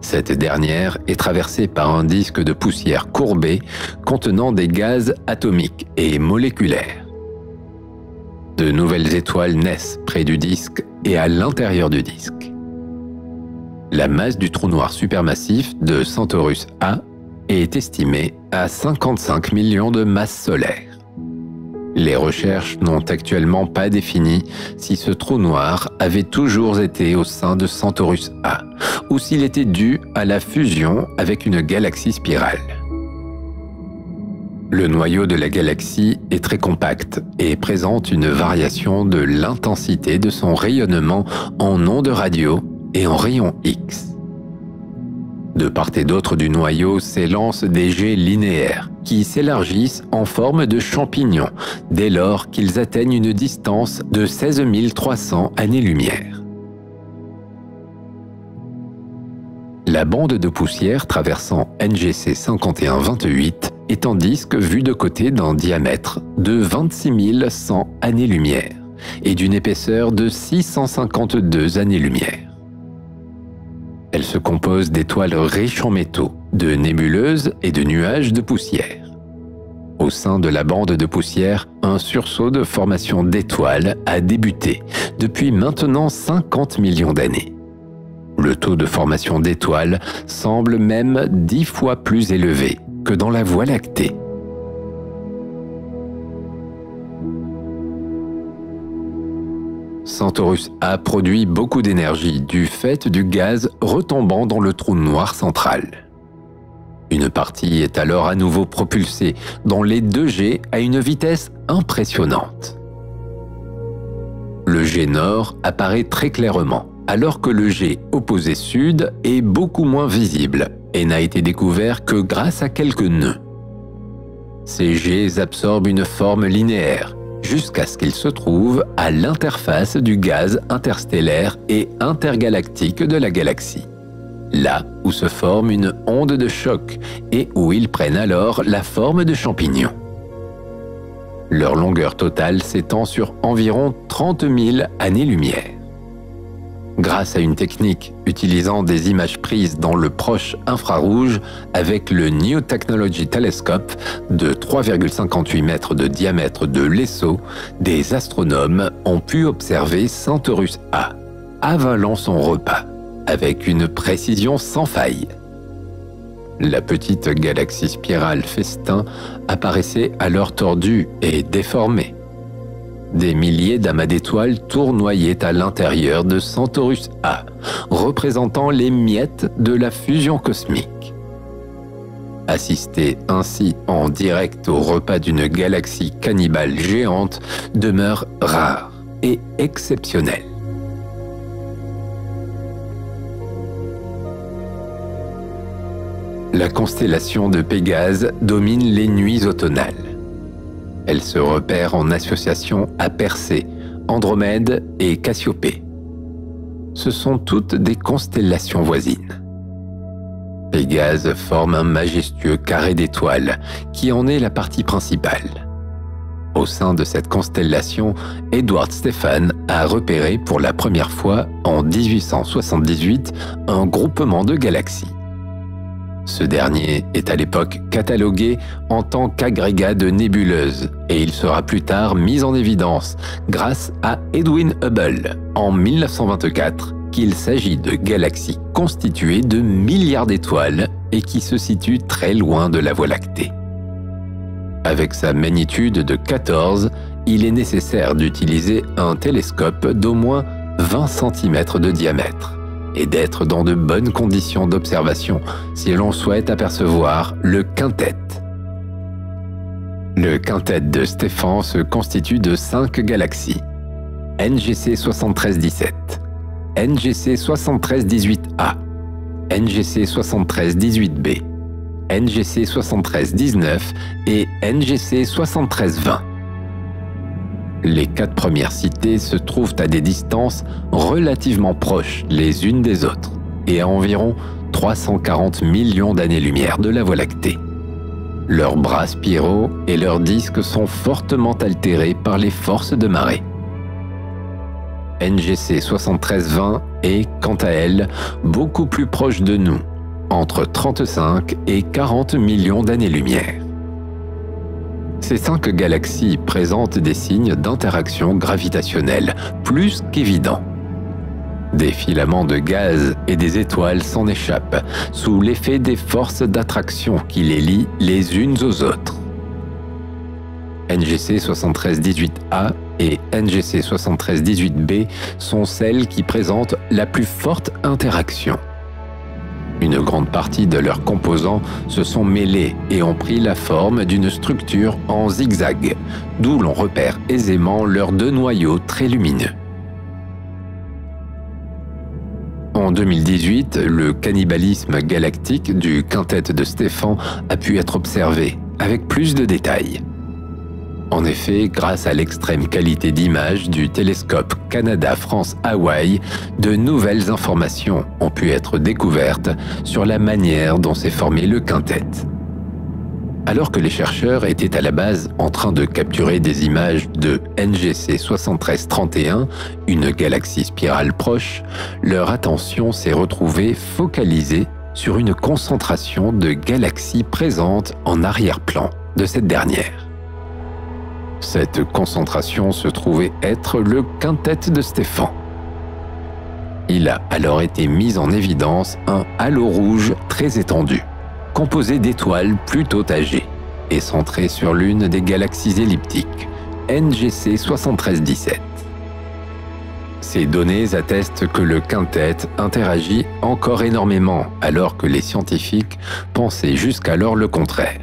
Cette dernière est traversée par un disque de poussière courbé contenant des gaz atomiques et moléculaires. De nouvelles étoiles naissent près du disque et à l'intérieur du disque. La masse du trou noir supermassif de Centaurus A est estimée à 55 millions de masses solaires. Les recherches n'ont actuellement pas défini si ce trou noir avait toujours été au sein de Centaurus A ou s'il était dû à la fusion avec une galaxie spirale. Le noyau de la galaxie est très compact et présente une variation de l'intensité de son rayonnement en ondes radio et en rayons X. De part et d'autre du noyau s'élancent des jets linéaires qui s'élargissent en forme de champignons dès lors qu'ils atteignent une distance de 16 300 années-lumière. La bande de poussière traversant NGC 5128 est en disque vu de côté d'un diamètre de 26 100 années-lumière et d'une épaisseur de 652 années-lumière. Elle se compose d'étoiles riches en métaux, de nébuleuses et de nuages de poussière. Au sein de la bande de poussière, un sursaut de formation d'étoiles a débuté depuis maintenant 50 millions d'années. Le taux de formation d'étoiles semble même 10 fois plus élevé que dans la Voie lactée. Centaurus A produit beaucoup d'énergie du fait du gaz retombant dans le trou noir central. Une partie est alors à nouveau propulsée dans les 2G à une vitesse impressionnante. Le G nord apparaît très clairement, alors que le G opposé sud est beaucoup moins visible et n'a été découvert que grâce à quelques nœuds. Ces Gs absorbent une forme linéaire jusqu'à ce qu'ils se trouvent à l'interface du gaz interstellaire et intergalactique de la galaxie, là où se forme une onde de choc et où ils prennent alors la forme de champignons. Leur longueur totale s'étend sur environ 30 000 années-lumière. Grâce à une technique utilisant des images prises dans le proche infrarouge avec le New Technology Telescope de 3,58 mètres de diamètre de l'ESO, des astronomes ont pu observer Centaurus A avalant son repas avec une précision sans faille. La petite galaxie spirale Festin apparaissait alors tordue et déformée. Des milliers d'amas d'étoiles tournoyaient à l'intérieur de Centaurus A, représentant les miettes de la fusion cosmique. Assister ainsi en direct au repas d'une galaxie cannibale géante demeure rare et exceptionnel. La constellation de Pégase domine les nuits automnales. Elle se repère en association à Persée, Andromède et Cassiopée. Ce sont toutes des constellations voisines. Pégase forme un majestueux carré d'étoiles qui en est la partie principale. Au sein de cette constellation, Edward Stephan a repéré pour la première fois en 1878 un groupement de galaxies. Ce dernier est à l'époque catalogué en tant qu'agrégat de nébuleuses et il sera plus tard mis en évidence grâce à Edwin Hubble en 1924 qu'il s'agit de galaxies constituées de milliards d'étoiles et qui se situent très loin de la Voie lactée. Avec sa magnitude de 14, il est nécessaire d'utiliser un télescope d'au moins 20 cm de diamètre et d'être dans de bonnes conditions d'observation si l'on souhaite apercevoir le quintet. Le quintet de Stephan se constitue de 5 galaxies: NGC 7317, NGC 7318A, NGC 7318B, NGC 7319 et NGC 7320. Les 4 premières citées se trouvent à des distances relativement proches les unes des autres et à environ 340 millions d'années-lumière de la Voie lactée. Leurs bras spiraux et leurs disques sont fortement altérés par les forces de marée. NGC 7320 est, quant à elle, beaucoup plus proche de nous, entre 35 et 40 millions d'années-lumière. Ces 5 galaxies présentent des signes d'interaction gravitationnelle plus qu'évidents. Des filaments de gaz et des étoiles s'en échappent sous l'effet des forces d'attraction qui les lient les unes aux autres. NGC 7318A et NGC 7318B sont celles qui présentent la plus forte interaction. Une grande partie de leurs composants se sont mêlés et ont pris la forme d'une structure en zigzag, d'où l'on repère aisément leurs 2 noyaux très lumineux. En 2018, le cannibalisme galactique du quintet de Stephan a pu être observé avec plus de détails. En effet, grâce à l'extrême qualité d'image du télescope Canada-France-Hawaï, de nouvelles informations ont pu être découvertes sur la manière dont s'est formé le quintet. Alors que les chercheurs étaient à la base en train de capturer des images de NGC 7331, une galaxie spirale proche, leur attention s'est retrouvée focalisée sur une concentration de galaxies présentes en arrière-plan de cette dernière. Cette concentration se trouvait être le quintet de Stephan. Il a alors été mis en évidence un halo rouge très étendu, composé d'étoiles plutôt âgées et centré sur l'une des galaxies elliptiques, NGC 7317. Ces données attestent que le quintet interagit encore énormément, alors que les scientifiques pensaient jusqu'alors le contraire.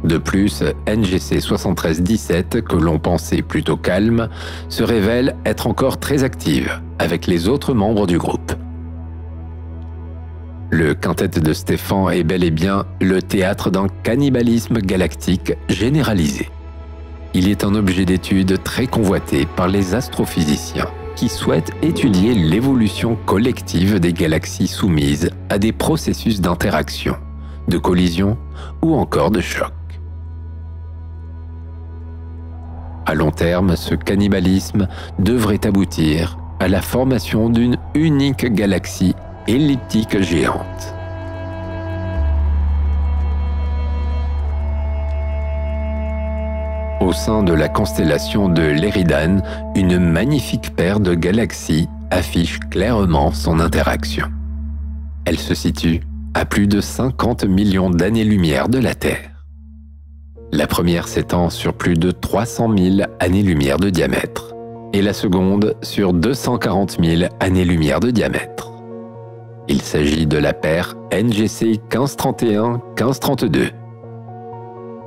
De plus, NGC 7317, que l'on pensait plutôt calme, se révèle être encore très active avec les autres membres du groupe. Le quintet de Stéphan est bel et bien le théâtre d'un cannibalisme galactique généralisé. Il est un objet d'étude très convoité par les astrophysiciens qui souhaitent étudier l'évolution collective des galaxies soumises à des processus d'interaction, de collision ou encore de choc. À long terme, ce cannibalisme devrait aboutir à la formation d'une unique galaxie elliptique géante. Au sein de la constellation de l'Éridan, une magnifique paire de galaxies affiche clairement son interaction. Elle se situe à plus de 50 millions d'années-lumière de la Terre. La première s'étend sur plus de 300 000 années-lumière de diamètre et la seconde sur 240 000 années-lumière de diamètre. Il s'agit de la paire NGC 1531-1532.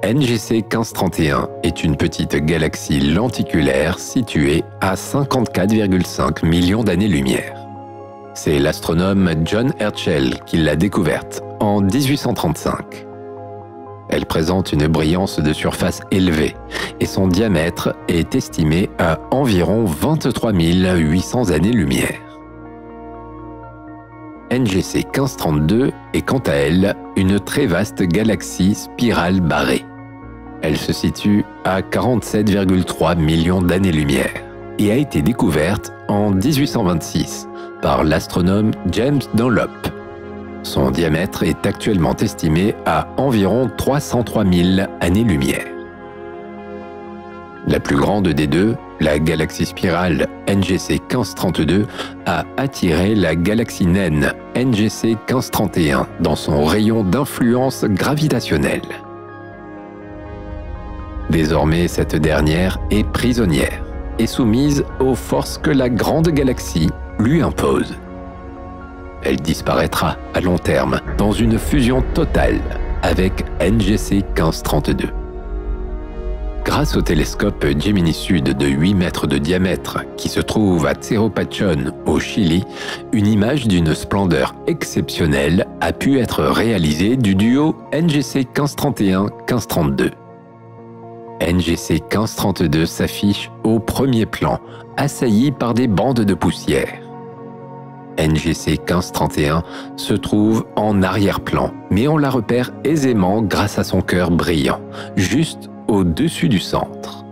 NGC 1531 est une petite galaxie lenticulaire située à 54,5 millions d'années-lumière. C'est l'astronome John Herschel qui l'a découverte en 1835. Elle présente une brillance de surface élevée et son diamètre est estimé à environ 23 800 années-lumière. NGC 1532 est quant à elle une très vaste galaxie spirale barrée. Elle se situe à 47,3 millions d'années-lumière et a été découverte en 1826 par l'astronome James Dunlop. Son diamètre est actuellement estimé à environ 303 000 années-lumière. La plus grande des deux, la galaxie spirale NGC 1532, a attiré la galaxie naine NGC 1531 dans son rayon d'influence gravitationnelle. Désormais, cette dernière est prisonnière et soumise aux forces que la grande galaxie lui impose. Elle disparaîtra à long terme dans une fusion totale avec NGC 1532. Grâce au télescope Gemini Sud de 8 mètres de diamètre qui se trouve à Cerro Pachón au Chili, une image d'une splendeur exceptionnelle a pu être réalisée du duo NGC 1531-1532. NGC 1532 s'affiche au premier plan, assailli par des bandes de poussière. NGC 1531 se trouve en arrière-plan, mais on la repère aisément grâce à son cœur brillant, juste au-dessus du centre.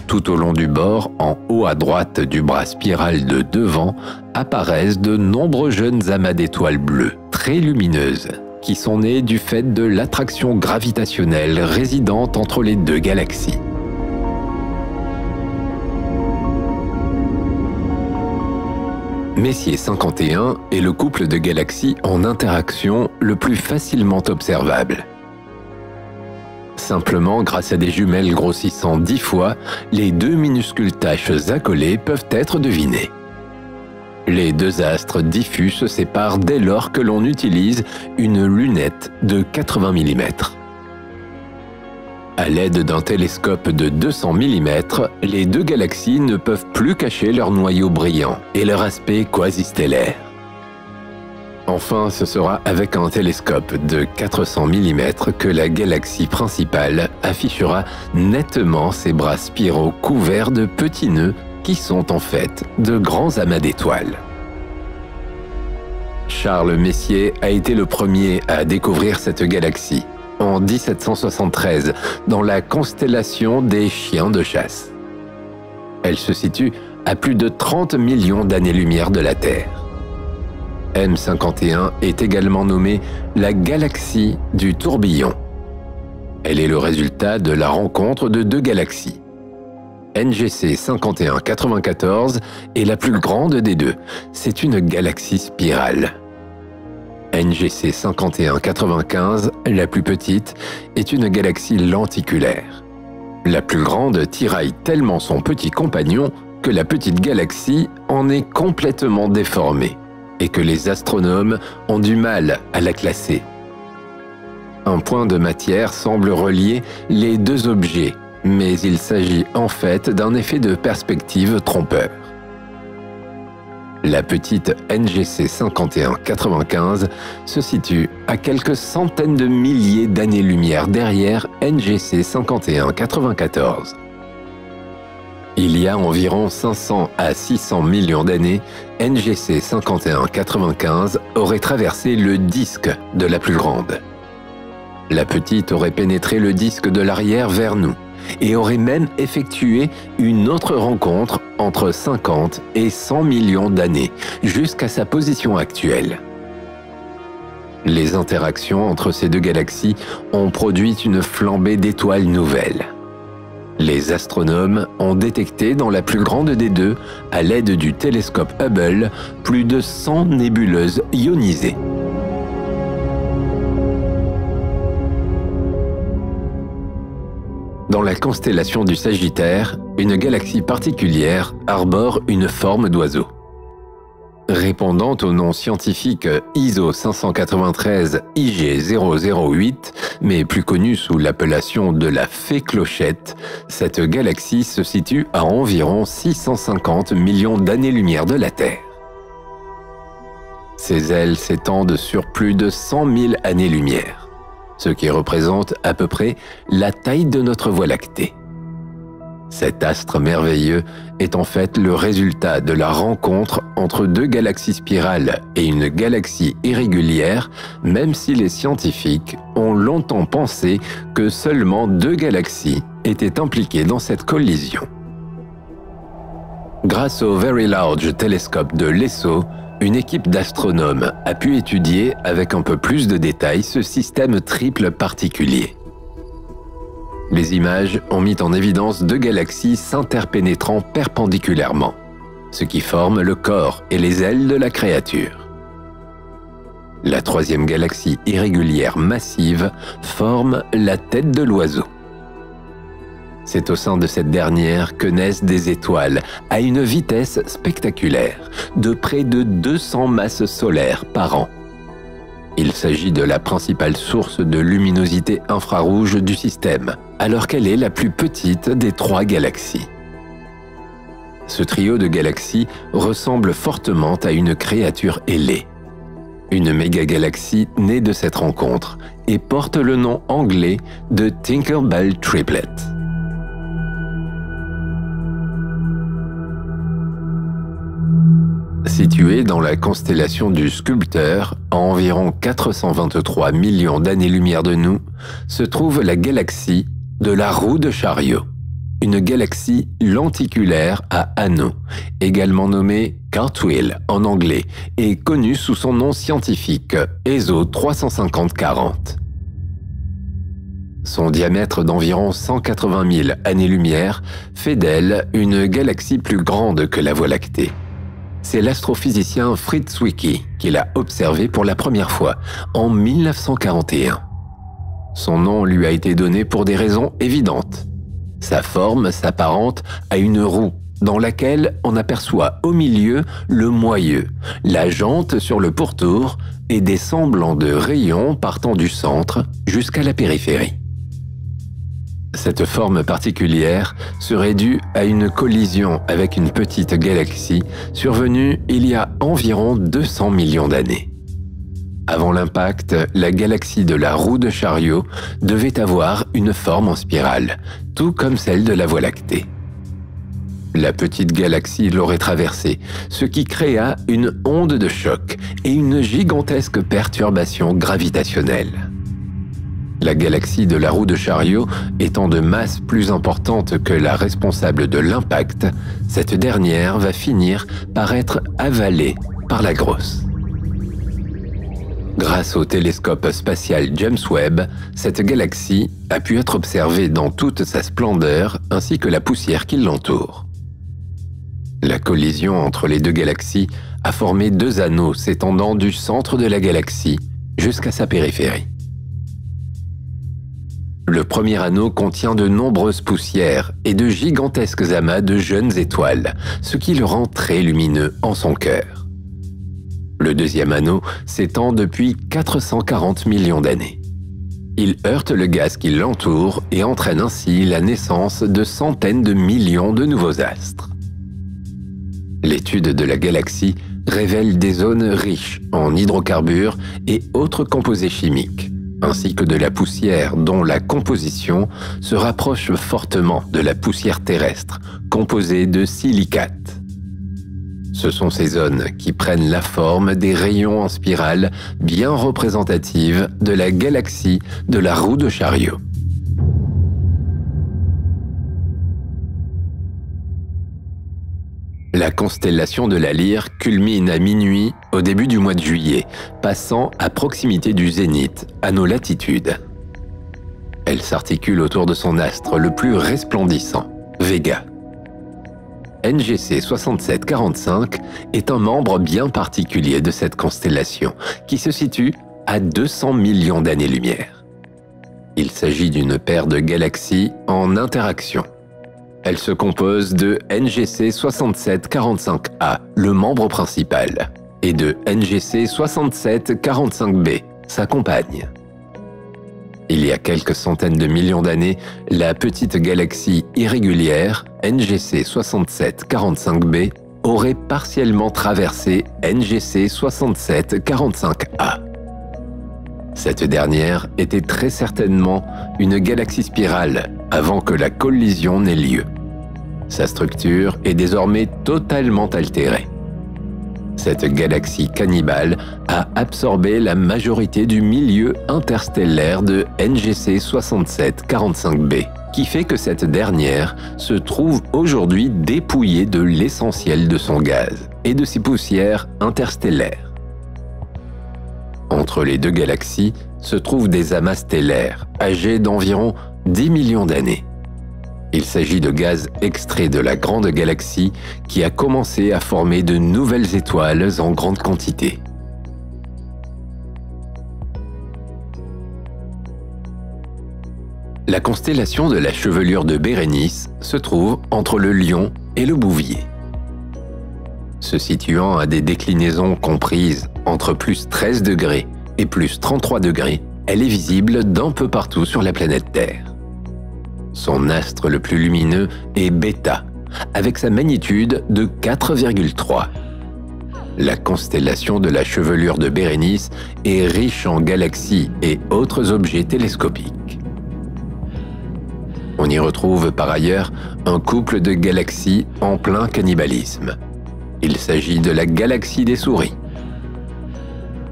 Tout au long du bord, en haut à droite du bras spiral de devant, apparaissent de nombreux jeunes amas d'étoiles bleues, très lumineuses, qui sont nées du fait de l'attraction gravitationnelle résidente entre les deux galaxies. Messier 51 est le couple de galaxies en interaction le plus facilement observable. Simplement, grâce à des jumelles grossissant 10 fois, les deux minuscules taches accolées peuvent être devinées. Les deux astres diffus se séparent dès lors que l'on utilise une lunette de 80 mm. À l'aide d'un télescope de 200 mm, les deux galaxies ne peuvent plus cacher leur noyau brillant et leur aspect quasi-stellaire. Enfin, ce sera avec un télescope de 400 mm que la galaxie principale affichera nettement ses bras spiraux couverts de petits nœuds qui sont en fait de grands amas d'étoiles. Charles Messier a été le premier à découvrir cette galaxie en 1773 dans la constellation des chiens de chasse. Elle se situe à plus de 30 millions d'années-lumière de la Terre. M51 est également nommée la galaxie du tourbillon. Elle est le résultat de la rencontre de deux galaxies. NGC 5194 est la plus grande des deux. C'est une galaxie spirale. NGC 5195, la plus petite, est une galaxie lenticulaire. La plus grande tiraille tellement son petit compagnon que la petite galaxie en est complètement déformée et que les astronomes ont du mal à la classer. Un point de matière semble relier les deux objets, mais il s'agit en fait d'un effet de perspective trompeur. La petite NGC 5195 se situe à quelques centaines de milliers d'années-lumière derrière NGC 5194. Il y a environ 500 à 600 millions d'années, NGC 5195 aurait traversé le disque de la plus grande. La petite aurait pénétré le disque de l'arrière vers nous et aurait même effectué une autre rencontre entre 50 et 100 millions d'années jusqu'à sa position actuelle. Les interactions entre ces deux galaxies ont produit une flambée d'étoiles nouvelles. Les astronomes ont détecté dans la plus grande des deux, à l'aide du télescope Hubble, plus de 100 nébuleuses ionisées. Dans la constellation du Sagittaire, une galaxie particulière arbore une forme d'oiseau. Répondant au nom scientifique ISO 593 IG008, mais plus connue sous l'appellation de la Fée Clochette, cette galaxie se situe à environ 650 millions d'années-lumière de la Terre. Ses ailes s'étendent sur plus de 100 000 années-lumière, ce qui représente à peu près la taille de notre Voie lactée. Cet astre merveilleux est en fait le résultat de la rencontre entre deux galaxies spirales et une galaxie irrégulière, même si les scientifiques ont longtemps pensé que seulement deux galaxies étaient impliquées dans cette collision. Grâce au Very Large Telescope de l'ESO, une équipe d'astronomes a pu étudier avec un peu plus de détails ce système triple particulier. Les images ont mis en évidence deux galaxies s'interpénétrant perpendiculairement, ce qui forme le corps et les ailes de la créature. La troisième galaxie irrégulière massive forme la tête de l'oiseau. C'est au sein de cette dernière que naissent des étoiles à une vitesse spectaculaire, de près de 200 masses solaires par an. Il s'agit de la principale source de luminosité infrarouge du système, alors qu'elle est la plus petite des trois galaxies. Ce trio de galaxies ressemble fortement à une créature ailée. Une méga-galaxie née de cette rencontre et porte le nom anglais de Tinkerbell Triplet. Située dans la constellation du Sculpteur, à environ 423 millions d'années-lumière de nous, se trouve la galaxie de la Roue de Chariot, une galaxie lenticulaire à anneaux, également nommée Cartwheel en anglais et connue sous son nom scientifique ESO 35040. Son diamètre d'environ 180 000 années-lumière fait d'elle une galaxie plus grande que la Voie lactée. C'est l'astrophysicien Fritz Zwicky qui l'a observée pour la première fois, en 1941. Son nom lui a été donné pour des raisons évidentes. Sa forme s'apparente à une roue dans laquelle on aperçoit au milieu le moyeu, la jante sur le pourtour et des semblants de rayons partant du centre jusqu'à la périphérie. Cette forme particulière serait due à une collision avec une petite galaxie survenue il y a environ 200 millions d'années. Avant l'impact, la galaxie de la Roue de Chariot devait avoir une forme en spirale, tout comme celle de la Voie lactée. La petite galaxie l'aurait traversée, ce qui créa une onde de choc et une gigantesque perturbation gravitationnelle. La galaxie de la Roue de Chariot étant de masse plus importante que la responsable de l'impact, cette dernière va finir par être avalée par la grosse. Grâce au télescope spatial James Webb, cette galaxie a pu être observée dans toute sa splendeur ainsi que la poussière qui l'entoure. La collision entre les deux galaxies a formé deux anneaux s'étendant du centre de la galaxie jusqu'à sa périphérie. Le premier anneau contient de nombreuses poussières et de gigantesques amas de jeunes étoiles, ce qui le rend très lumineux en son cœur. Le deuxième anneau s'étend depuis 440 millions d'années. Il heurte le gaz qui l'entoure et entraîne ainsi la naissance de centaines de millions de nouveaux astres. L'étude de la galaxie révèle des zones riches en hydrocarbures et autres composés chimiques, ainsi que de la poussière dont la composition se rapproche fortement de la poussière terrestre, composée de silicates. Ce sont ces zones qui prennent la forme des rayons en spirale bien représentatives de la galaxie de la roue de Chariot. La constellation de la Lyre culmine à minuit au début du mois de juillet, passant à proximité du zénith, à nos latitudes. Elle s'articule autour de son astre le plus resplendissant, Vega. NGC 6745 est un membre bien particulier de cette constellation, qui se situe à 200 millions d'années-lumière. Il s'agit d'une paire de galaxies en interaction. Elle se compose de NGC 6745A, le membre principal, et de NGC 6745B, sa compagne. Il y a quelques centaines de millions d'années, la petite galaxie irrégulière NGC 6745b aurait partiellement traversé NGC 6745A. Cette dernière était très certainement une galaxie spirale avant que la collision n'ait lieu. Sa structure est désormais totalement altérée. Cette galaxie cannibale a absorbé la majorité du milieu interstellaire de NGC 6745b, qui fait que cette dernière se trouve aujourd'hui dépouillée de l'essentiel de son gaz et de ses poussières interstellaires. Entre les deux galaxies se trouvent des amas stellaires âgés d'environ 10 millions d'années. Il s'agit de gaz extraits de la grande galaxie qui a commencé à former de nouvelles étoiles en grande quantité. La constellation de la chevelure de Bérénice se trouve entre le Lion et le Bouvier. Se situant à des déclinaisons comprises entre plus 13 degrés et plus 33 degrés, elle est visible d'un peu partout sur la planète Terre. Son astre le plus lumineux est Bêta, avec sa magnitude de 4,3. La constellation de la chevelure de Bérénice est riche en galaxies et autres objets télescopiques. On y retrouve par ailleurs un couple de galaxies en plein cannibalisme. Il s'agit de la galaxie des souris.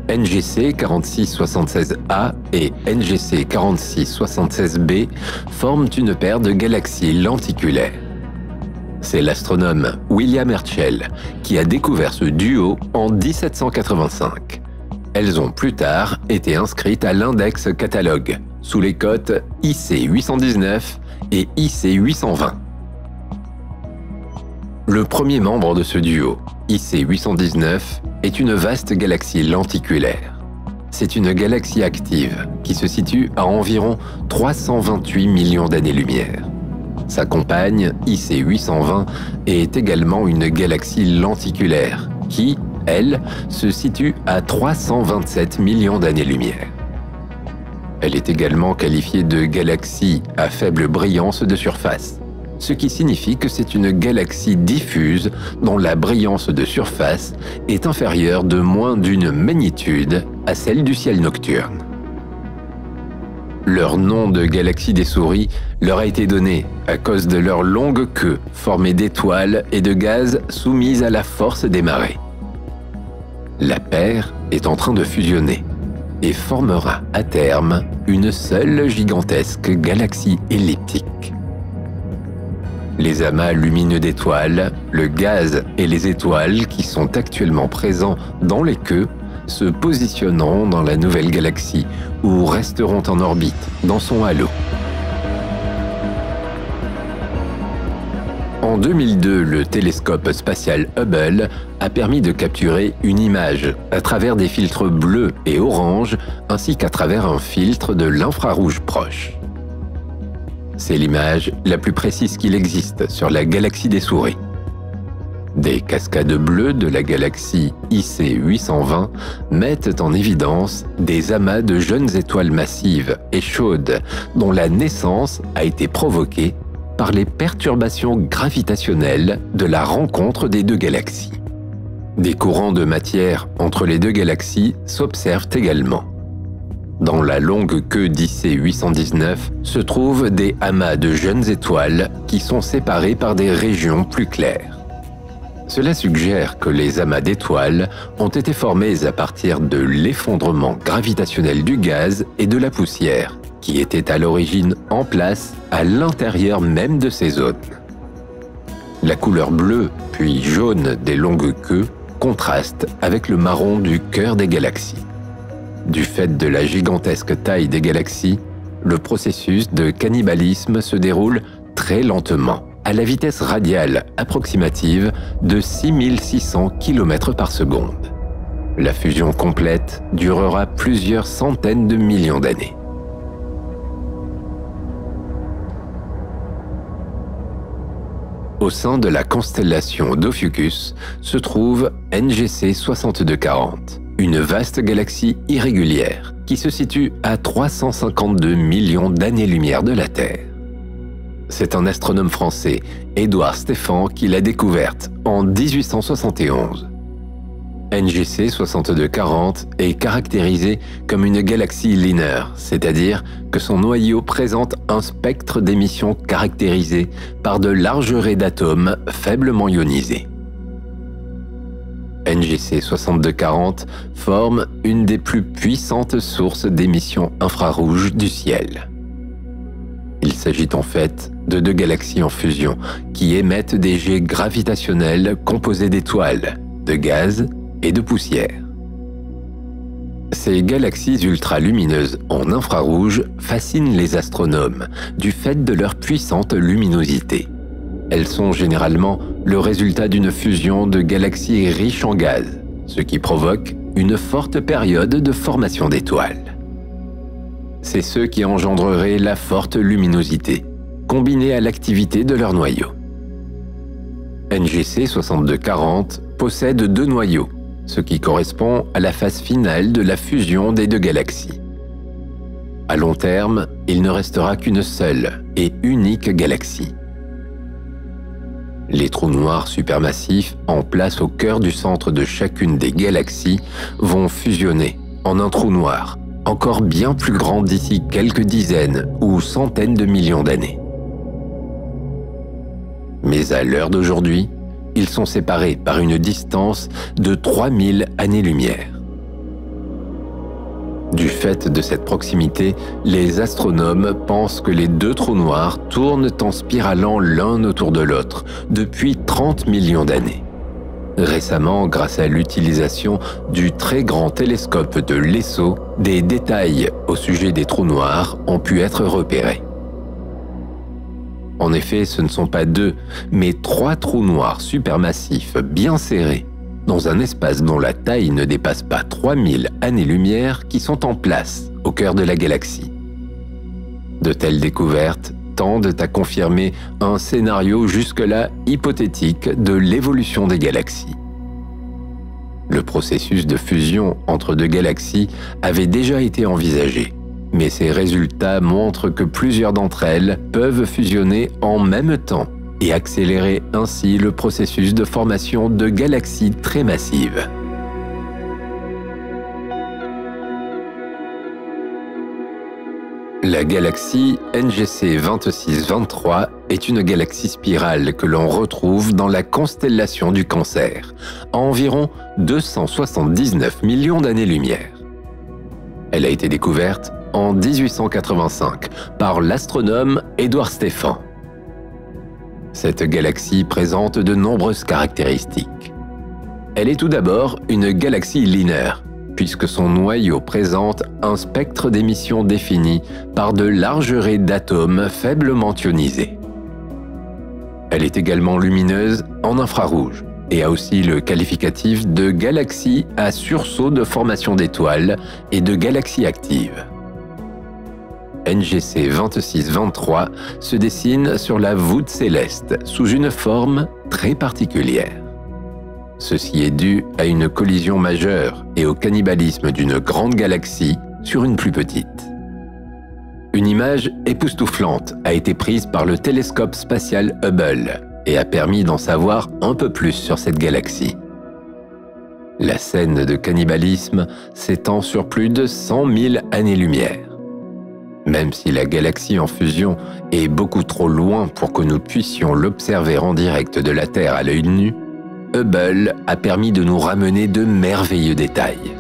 NGC 4676A et NGC 4676b forment une paire de galaxies lenticulaires. C'est l'astronome William Herschel qui a découvert ce duo en 1785. Elles ont plus tard été inscrites à l'index catalogue sous les cotes IC 819 et IC 820. Le premier membre de ce duo, IC 819, est une vaste galaxie lenticulaire. C'est une galaxie active qui se situe à environ 328 millions d'années-lumière. Sa compagne, IC 820, est également une galaxie lenticulaire qui, elle, se situe à 327 millions d'années-lumière. Elle est également qualifiée de galaxie à faible brillance de surface, ce qui signifie que c'est une galaxie diffuse dont la brillance de surface est inférieure de moins d'une magnitude à celle du ciel nocturne. Leur nom de galaxie des souris leur a été donné à cause de leur longue queue formée d'étoiles et de gaz soumises à la force des marées. La paire est en train de fusionner et formera à terme une seule gigantesque galaxie elliptique. Les amas lumineux d'étoiles, le gaz et les étoiles qui sont actuellement présents dans les queues se positionneront dans la nouvelle galaxie ou resteront en orbite dans son halo. En 2002, le télescope spatial Hubble a permis de capturer une image à travers des filtres bleus et orange ainsi qu'à travers un filtre de l'infrarouge proche. C'est l'image la plus précise qu'il existe sur la galaxie des souris. Des cascades bleues de la galaxie IC 820 mettent en évidence des amas de jeunes étoiles massives et chaudes dont la naissance a été provoquée par les perturbations gravitationnelles de la rencontre des deux galaxies. Des courants de matière entre les deux galaxies s'observent également. Dans la longue queue d'IC 819 se trouvent des amas de jeunes étoiles qui sont séparés par des régions plus claires. Cela suggère que les amas d'étoiles ont été formés à partir de l'effondrement gravitationnel du gaz et de la poussière, qui étaient à l'origine en place à l'intérieur même de ces zones. La couleur bleue puis jaune des longues queues contraste avec le marron du cœur des galaxies. Du fait de la gigantesque taille des galaxies, le processus de cannibalisme se déroule très lentement, à la vitesse radiale approximative de 6600 km par seconde. La fusion complète durera plusieurs centaines de millions d'années. Au sein de la constellation d'Ophiuchus se trouve NGC 6240, une vaste galaxie irrégulière qui se situe à 352 millions d'années-lumière de la Terre. C'est un astronome français, Édouard Stéphan, qui l'a découverte en 1871. NGC 6240 est caractérisée comme une galaxie linéaire, c'est-à-dire que son noyau présente un spectre d'émission caractérisé par de larges raies d'atomes faiblement ionisés. NGC 6240 forme une des plus puissantes sources d'émissions infrarouges du ciel. Il s'agit en fait de deux galaxies en fusion qui émettent des jets gravitationnels composés d'étoiles, de gaz et de poussière. Ces galaxies ultralumineuses en infrarouge fascinent les astronomes du fait de leur puissante luminosité. Elles sont généralement le résultat d'une fusion de galaxies riches en gaz, ce qui provoque une forte période de formation d'étoiles. C'est ce qui engendrerait la forte luminosité, combinée à l'activité de leur noyau. NGC 6240 possède deux noyaux, ce qui correspond à la phase finale de la fusion des deux galaxies. À long terme, il ne restera qu'une seule et unique galaxie. Les trous noirs supermassifs en place au cœur du centre de chacune des galaxies vont fusionner en un trou noir, encore bien plus grand d'ici quelques dizaines ou centaines de millions d'années. Mais à l'heure d'aujourd'hui, ils sont séparés par une distance de 3000 années-lumière. Du fait de cette proximité, les astronomes pensent que les deux trous noirs tournent en spiralant l'un autour de l'autre depuis 30 millions d'années. Récemment, grâce à l'utilisation du très grand télescope de l'ESO, des détails au sujet des trous noirs ont pu être repérés. En effet, ce ne sont pas deux, mais trois trous noirs supermassifs bien serrés, dans un espace dont la taille ne dépasse pas 3000 années-lumière qui sont en place au cœur de la galaxie. De telles découvertes tendent à confirmer un scénario jusque-là hypothétique de l'évolution des galaxies. Le processus de fusion entre deux galaxies avait déjà été envisagé, mais ces résultats montrent que plusieurs d'entre elles peuvent fusionner en même temps et accélérer ainsi le processus de formation de galaxies très massives. La galaxie NGC 2623 est une galaxie spirale que l'on retrouve dans la constellation du Cancer, à environ 279 millions d'années-lumière. Elle a été découverte en 1885 par l'astronome Édouard Stéphan. Cette galaxie présente de nombreuses caractéristiques. Elle est tout d'abord une galaxie linéaire, puisque son noyau présente un spectre d'émission défini par de larges raies d'atomes faiblement ionisés. Elle est également lumineuse en infrarouge et a aussi le qualificatif de galaxie à sursaut de formation d'étoiles et de galaxie active. NGC 2623 se dessine sur la voûte céleste sous une forme très particulière. Ceci est dû à une collision majeure et au cannibalisme d'une grande galaxie sur une plus petite. Une image époustouflante a été prise par le télescope spatial Hubble et a permis d'en savoir un peu plus sur cette galaxie. La scène de cannibalisme s'étend sur plus de 100 000 années-lumière. Même si la galaxie en fusion est beaucoup trop loin pour que nous puissions l'observer en direct de la Terre à l'œil nu, Hubble a permis de nous ramener de merveilleux détails.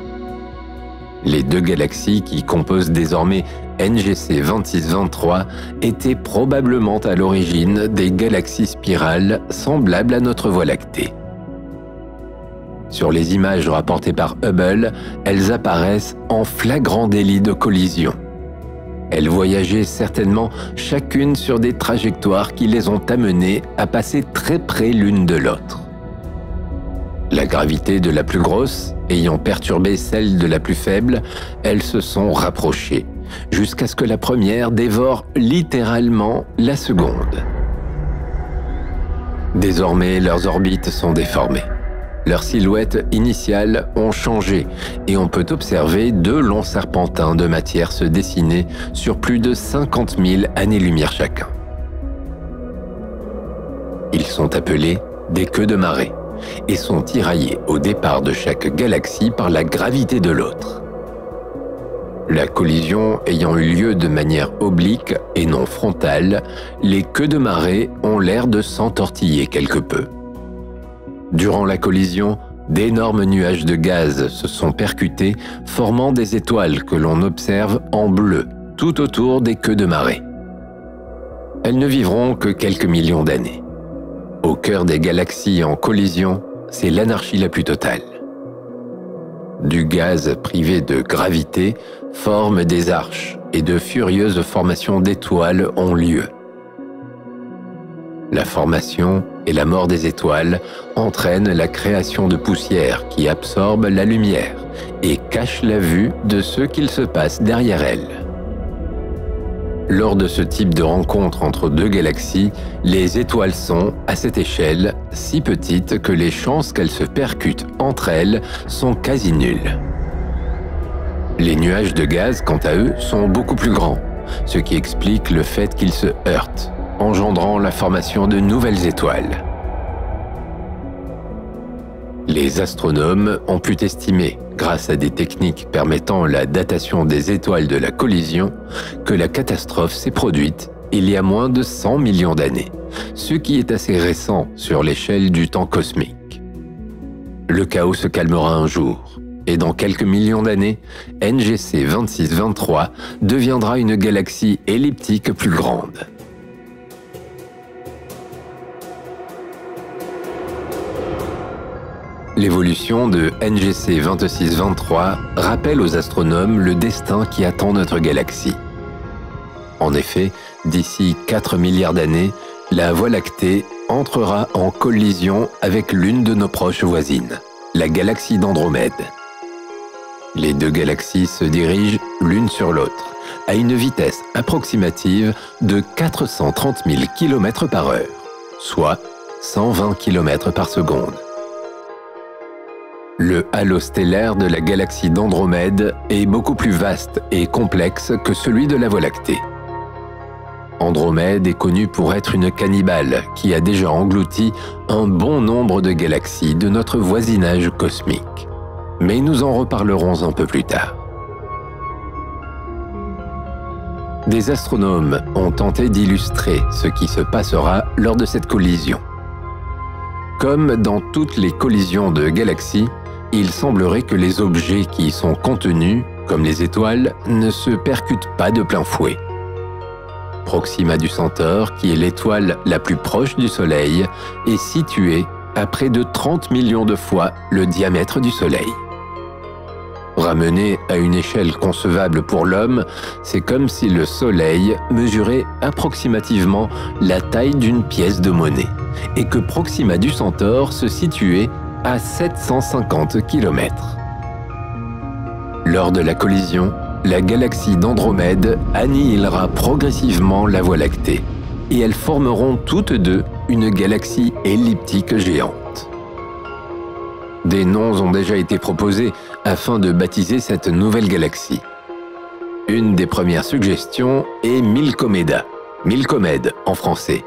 Les deux galaxies qui composent désormais NGC 2623 étaient probablement à l'origine des galaxies spirales semblables à notre Voie lactée. Sur les images rapportées par Hubble, elles apparaissent en flagrant délit de collision. Elles voyageaient certainement chacune sur des trajectoires qui les ont amenées à passer très près l'une de l'autre. La gravité de la plus grosse ayant perturbé celle de la plus faible, elles se sont rapprochées, jusqu'à ce que la première dévore littéralement la seconde. Désormais, leurs orbites sont déformées. Leurs silhouettes initiales ont changé et on peut observer deux longs serpentins de matière se dessiner sur plus de 50 000 années-lumière chacun. Ils sont appelés des queues de marée et sont tiraillés au départ de chaque galaxie par la gravité de l'autre. La collision ayant eu lieu de manière oblique et non frontale, les queues de marée ont l'air de s'entortiller quelque peu. Durant la collision, d'énormes nuages de gaz se sont percutés, formant des étoiles que l'on observe en bleu tout autour des queues de marée. Elles ne vivront que quelques millions d'années. Au cœur des galaxies en collision, c'est l'anarchie la plus totale. Du gaz privé de gravité forme des arches et de furieuses formations d'étoiles ont lieu. La formation et la mort des étoiles entraînent la création de poussière qui absorbe la lumière et cache la vue de ce qu'il se passe derrière elle. Lors de ce type de rencontre entre deux galaxies, les étoiles sont, à cette échelle, si petites que les chances qu'elles se percutent entre elles sont quasi nulles. Les nuages de gaz, quant à eux, sont beaucoup plus grands, ce qui explique le fait qu'ils se heurtent, engendrant la formation de nouvelles étoiles. Les astronomes ont pu estimer, grâce à des techniques permettant la datation des étoiles de la collision, que la catastrophe s'est produite il y a moins de 100 millions d'années, ce qui est assez récent sur l'échelle du temps cosmique. Le chaos se calmera un jour, et dans quelques millions d'années, NGC 2623 deviendra une galaxie elliptique plus grande. L'évolution de NGC 2623 rappelle aux astronomes le destin qui attend notre galaxie. En effet, d'ici 4 milliards d'années, la Voie lactée entrera en collision avec l'une de nos proches voisines, la galaxie d'Andromède. Les deux galaxies se dirigent l'une sur l'autre, à une vitesse approximative de 430 000 km/h, soit 120 km par seconde. Le halo stellaire de la galaxie d'Andromède est beaucoup plus vaste et complexe que celui de la Voie lactée. Andromède est connue pour être une cannibale qui a déjà englouti un bon nombre de galaxies de notre voisinage cosmique. Mais nous en reparlerons un peu plus tard. Des astronomes ont tenté d'illustrer ce qui se passera lors de cette collision. Comme dans toutes les collisions de galaxies, il semblerait que les objets qui y sont contenus, comme les étoiles, ne se percutent pas de plein fouet. Proxima du Centaure, qui est l'étoile la plus proche du Soleil, est située à près de 30 millions de fois le diamètre du Soleil. Ramené à une échelle concevable pour l'homme, c'est comme si le Soleil mesurait approximativement la taille d'une pièce de monnaie et que Proxima du Centaure se situait à 750 km. Lors de la collision, la galaxie d'Andromède annihilera progressivement la Voie lactée et elles formeront toutes deux une galaxie elliptique géante. Des noms ont déjà été proposés afin de baptiser cette nouvelle galaxie. Une des premières suggestions est Milkomeda, Milkomède en français,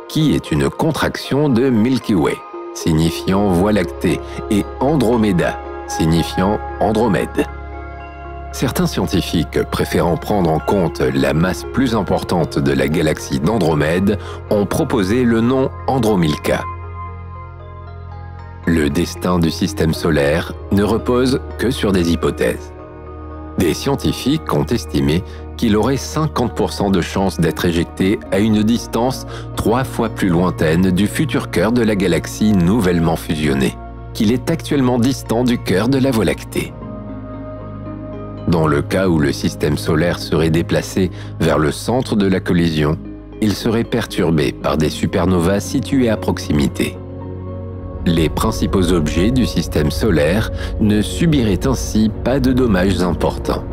qui est une contraction de Milky Way, signifiant Voie lactée, et Andromeda, signifiant Andromède. Certains scientifiques, préférant prendre en compte la masse plus importante de la galaxie d'Andromède, ont proposé le nom Andromilka. Le destin du système solaire ne repose que sur des hypothèses. Des scientifiques ont estimé qu'il aurait 50% de chances d'être éjecté à une distance 3 fois plus lointaine du futur cœur de la galaxie nouvellement fusionnée, qu'il est actuellement distant du cœur de la Voie lactée. Dans le cas où le système solaire serait déplacé vers le centre de la collision, il serait perturbé par des supernovas situées à proximité. Les principaux objets du système solaire ne subiraient ainsi pas de dommages importants.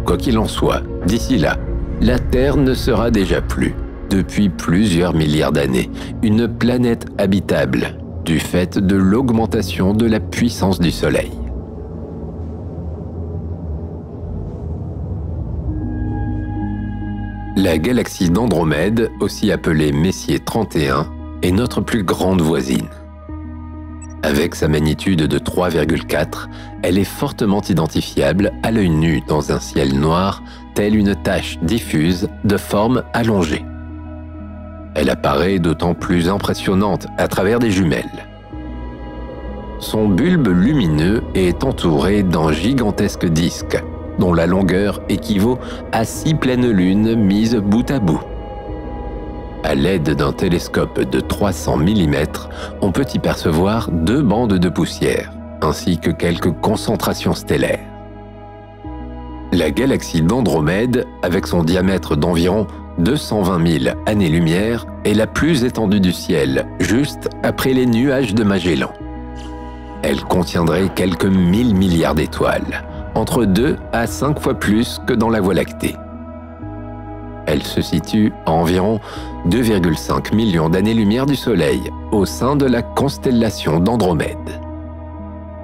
Quoi qu'il en soit, d'ici là, la Terre ne sera déjà plus, depuis plusieurs milliards d'années, une planète habitable du fait de l'augmentation de la puissance du Soleil. La galaxie d'Andromède, aussi appelée Messier 31, est notre plus grande voisine. Avec sa magnitude de 3,4, elle est fortement identifiable à l'œil nu dans un ciel noir, telle une tache diffuse de forme allongée. Elle apparaît d'autant plus impressionnante à travers des jumelles. Son bulbe lumineux est entouré d'un gigantesque disque, dont la longueur équivaut à 6 pleines lunes mises bout à bout. À l'aide d'un télescope de 300 mm, on peut y percevoir 2 bandes de poussière, ainsi que quelques concentrations stellaires. La galaxie d'Andromède, avec son diamètre d'environ 220 000 années-lumière, est la plus étendue du ciel, juste après les nuages de Magellan. Elle contiendrait quelques 1000 milliards d'étoiles, entre 2 à 5 fois plus que dans la Voie lactée. Elle se situe à environ 2,5 millions d'années-lumière du Soleil, au sein de la constellation d'Andromède.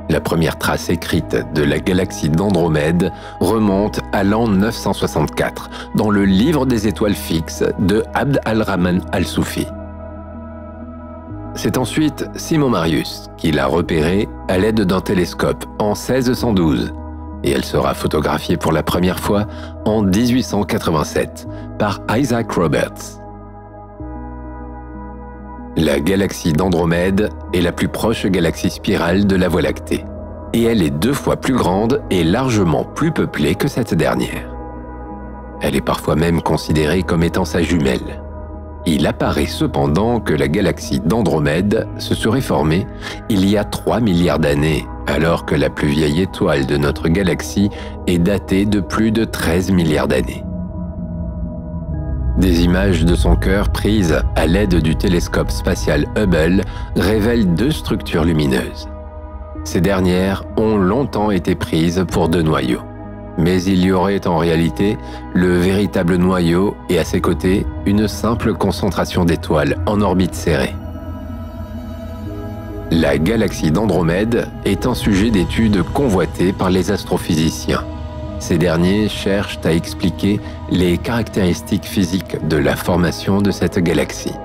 La première trace écrite de la galaxie d'Andromède remonte à l'an 964, dans le Livre des étoiles fixes de Abd al-Rahman al-Soufi. C'est ensuite Simon Marius qui l'a repérée à l'aide d'un télescope en 1612, et elle sera photographiée pour la première fois en 1887 par Isaac Roberts. La galaxie d'Andromède est la plus proche galaxie spirale de la Voie lactée, et elle est 2 fois plus grande et largement plus peuplée que cette dernière. Elle est parfois même considérée comme étant sa jumelle. Il apparaît cependant que la galaxie d'Andromède se serait formée il y a 3 milliards d'années, alors que la plus vieille étoile de notre galaxie est datée de plus de 13 milliards d'années. Des images de son cœur prises à l'aide du télescope spatial Hubble révèlent 2 structures lumineuses. Ces dernières ont longtemps été prises pour 2 noyaux, mais il y aurait en réalité le véritable noyau et à ses côtés une simple concentration d'étoiles en orbite serrée. La galaxie d'Andromède est un sujet d'étude convoité par les astrophysiciens. Ces derniers cherchent à expliquer les caractéristiques physiques de la formation de cette galaxie.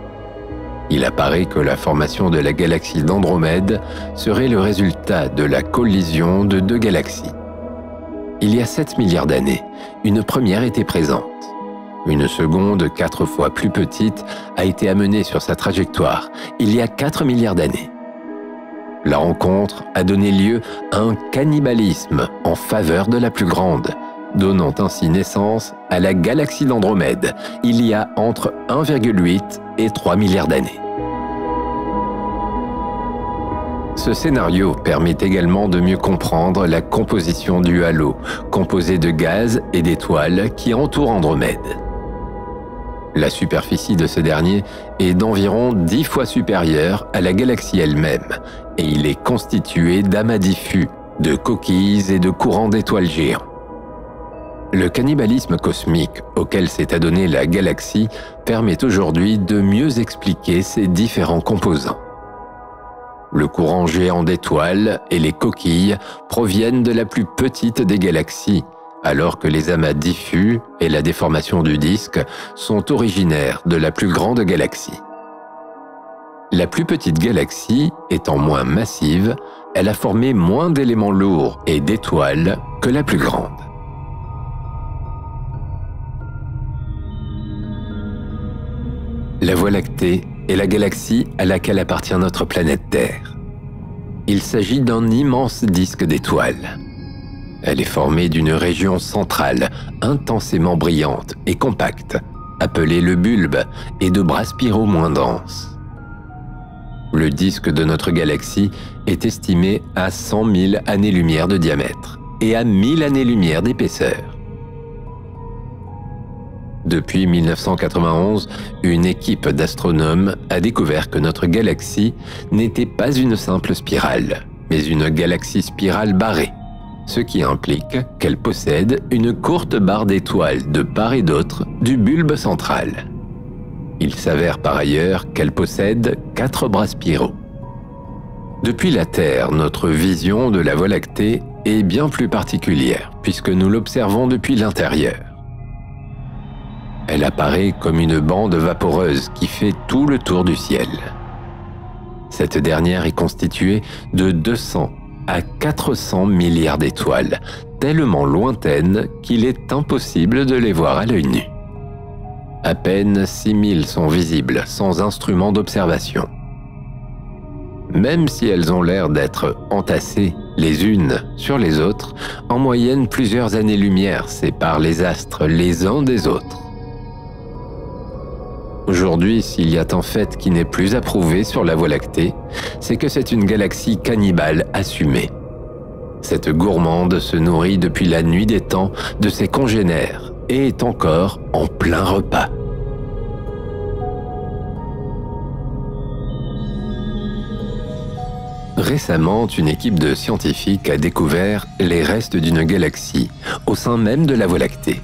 Il apparaît que la formation de la galaxie d'Andromède serait le résultat de la collision de 2 galaxies. Il y a 7 milliards d'années, une première était présente. Une seconde, 4 fois plus petite, a été amenée sur sa trajectoire il y a 4 milliards d'années. La rencontre a donné lieu à un cannibalisme en faveur de la plus grande, donnant ainsi naissance à la galaxie d'Andromède il y a entre 1,8 et 3 milliards d'années. Ce scénario permet également de mieux comprendre la composition du halo, composé de gaz et d'étoiles qui entourent Andromède. La superficie de ce dernier est d'environ 10 fois supérieure à la galaxie elle-même, et il est constitué d'amas diffus, de coquilles et de courants d'étoiles géants. Le cannibalisme cosmique auquel s'est adonnée la galaxie permet aujourd'hui de mieux expliquer ses différents composants. Le courant géant d'étoiles et les coquilles proviennent de la plus petite des galaxies, alors que les amas diffus et la déformation du disque sont originaires de la plus grande galaxie. La plus petite galaxie étant moins massive, elle a formé moins d'éléments lourds et d'étoiles que la plus grande. La Voie lactée est la galaxie à laquelle appartient notre planète Terre. Il s'agit d'un immense disque d'étoiles. Elle est formée d'une région centrale, intensément brillante et compacte, appelée le bulbe, et de bras spiraux moins denses. Le disque de notre galaxie est estimé à 100 000 années-lumière de diamètre et à 1000 années-lumière d'épaisseur. Depuis 1991, une équipe d'astronomes a découvert que notre galaxie n'était pas une simple spirale, mais une galaxie spirale barrée, ce qui implique qu'elle possède une courte barre d'étoiles de part et d'autre du bulbe central. Il s'avère par ailleurs qu'elle possède 4 bras spiraux. Depuis la Terre, notre vision de la Voie lactée est bien plus particulière, puisque nous l'observons depuis l'intérieur. Elle apparaît comme une bande vaporeuse qui fait tout le tour du ciel. Cette dernière est constituée de 200 à 400 milliards d'étoiles, tellement lointaines qu'il est impossible de les voir à l'œil nu. À peine 6000 sont visibles sans instrument d'observation. Même si elles ont l'air d'être entassées les unes sur les autres, en moyenne plusieurs années-lumière séparent les astres les uns des autres. Aujourd'hui, s'il y a un fait qui n'est plus approuvé sur la Voie lactée, c'est que c'est une galaxie cannibale assumée. Cette gourmande se nourrit depuis la nuit des temps de ses congénères et est encore en plein repas. Récemment, une équipe de scientifiques a découvert les restes d'une galaxie au sein même de la Voie lactée.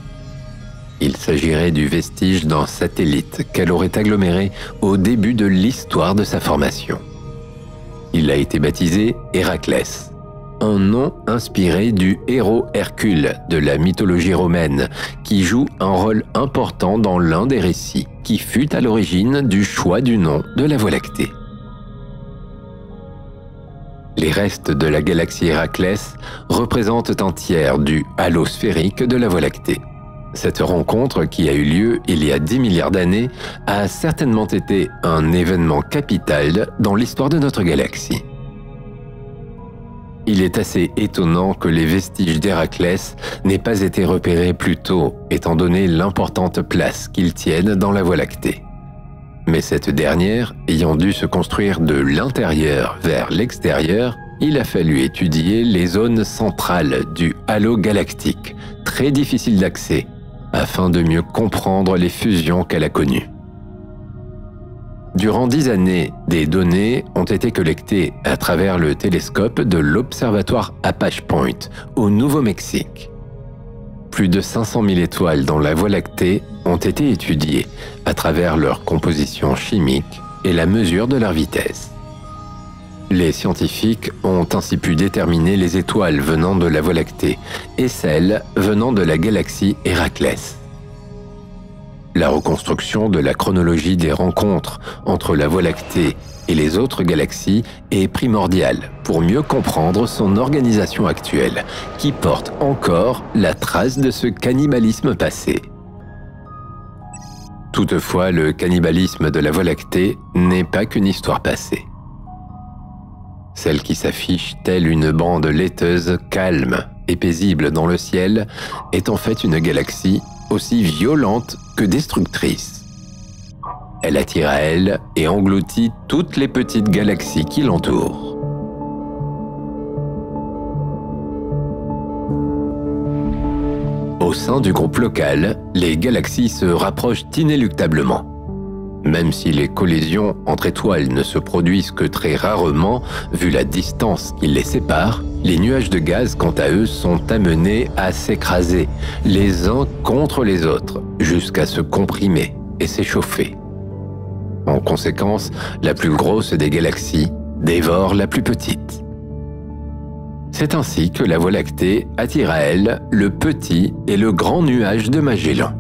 Il s'agirait du vestige d'un satellite qu'elle aurait aggloméré au début de l'histoire de sa formation. Il a été baptisé Héraclès, un nom inspiré du héros Hercule de la mythologie romaine, qui joue un rôle important dans l'un des récits qui fut à l'origine du choix du nom de la Voie lactée. Les restes de la galaxie Héraclès représentent un tiers du halo sphérique de la Voie lactée. Cette rencontre, qui a eu lieu il y a 10 milliards d'années, a certainement été un événement capital dans l'histoire de notre galaxie. Il est assez étonnant que les vestiges d'Héraclès n'aient pas été repérés plus tôt, étant donné l'importante place qu'ils tiennent dans la Voie lactée. Mais cette dernière, ayant dû se construire de l'intérieur vers l'extérieur, il a fallu étudier les zones centrales du halo galactique, très difficiles d'accès, afin de mieux comprendre les fusions qu'elle a connues. Durant 10 années, des données ont été collectées à travers le télescope de l'observatoire Apache Point, au Nouveau-Mexique. Plus de 500 000 étoiles dans la Voie lactée ont été étudiées à travers leur composition chimique et la mesure de leur vitesse. Les scientifiques ont ainsi pu déterminer les étoiles venant de la Voie lactée et celles venant de la galaxie Héraclès. La reconstruction de la chronologie des rencontres entre la Voie lactée et les autres galaxies est primordiale pour mieux comprendre son organisation actuelle, qui porte encore la trace de ce cannibalisme passé. Toutefois, le cannibalisme de la Voie lactée n'est pas qu'une histoire passée. Celle qui s'affiche telle une bande laiteuse calme et paisible dans le ciel est en fait une galaxie aussi violente que destructrice. Elle attire à elle et engloutit toutes les petites galaxies qui l'entourent. Au sein du groupe local, les galaxies se rapprochent inéluctablement. Même si les collisions entre étoiles ne se produisent que très rarement, vu la distance qui les sépare, les nuages de gaz, quant à eux, sont amenés à s'écraser les uns contre les autres, jusqu'à se comprimer et s'échauffer. En conséquence, la plus grosse des galaxies dévore la plus petite. C'est ainsi que la Voie lactée attire à elle le petit et le grand nuage de Magellan.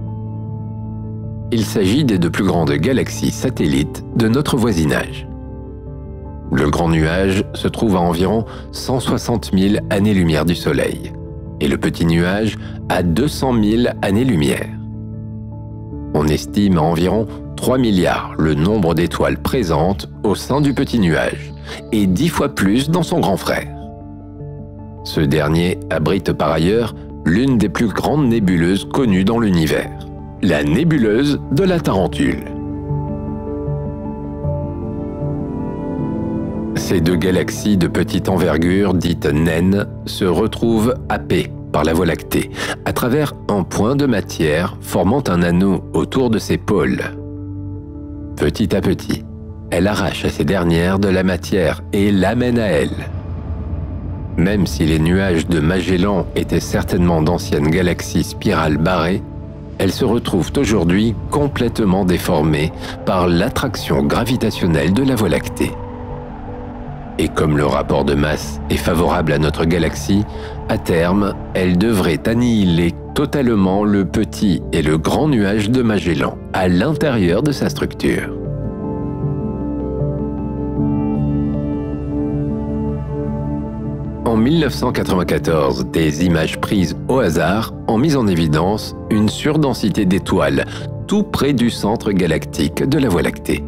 Il s'agit des deux plus grandes galaxies satellites de notre voisinage. Le grand nuage se trouve à environ 160 000 années-lumière du Soleil et le petit nuage à 200 000 années-lumière. On estime à environ 3 milliards le nombre d'étoiles présentes au sein du petit nuage et 10 fois plus dans son grand frère. Ce dernier abrite par ailleurs l'une des plus grandes nébuleuses connues dans l'univers, la nébuleuse de la Tarentule. Ces deux galaxies de petite envergure, dites naines, se retrouvent happées par la Voie lactée, à travers un point de matière formant un anneau autour de ses pôles. Petit à petit, elle arrache à ces dernières de la matière et l'amène à elle. Même si les nuages de Magellan étaient certainement d'anciennes galaxies spirales barrées, elles se retrouvent aujourd'hui complètement déformées par l'attraction gravitationnelle de la Voie lactée. Et comme le rapport de masse est favorable à notre galaxie, à terme, elle devrait annihiler totalement le petit et le grand nuage de Magellan à l'intérieur de sa structure. En 1994, des images prises au hasard ont mis en évidence une surdensité d'étoiles tout près du centre galactique de la Voie lactée.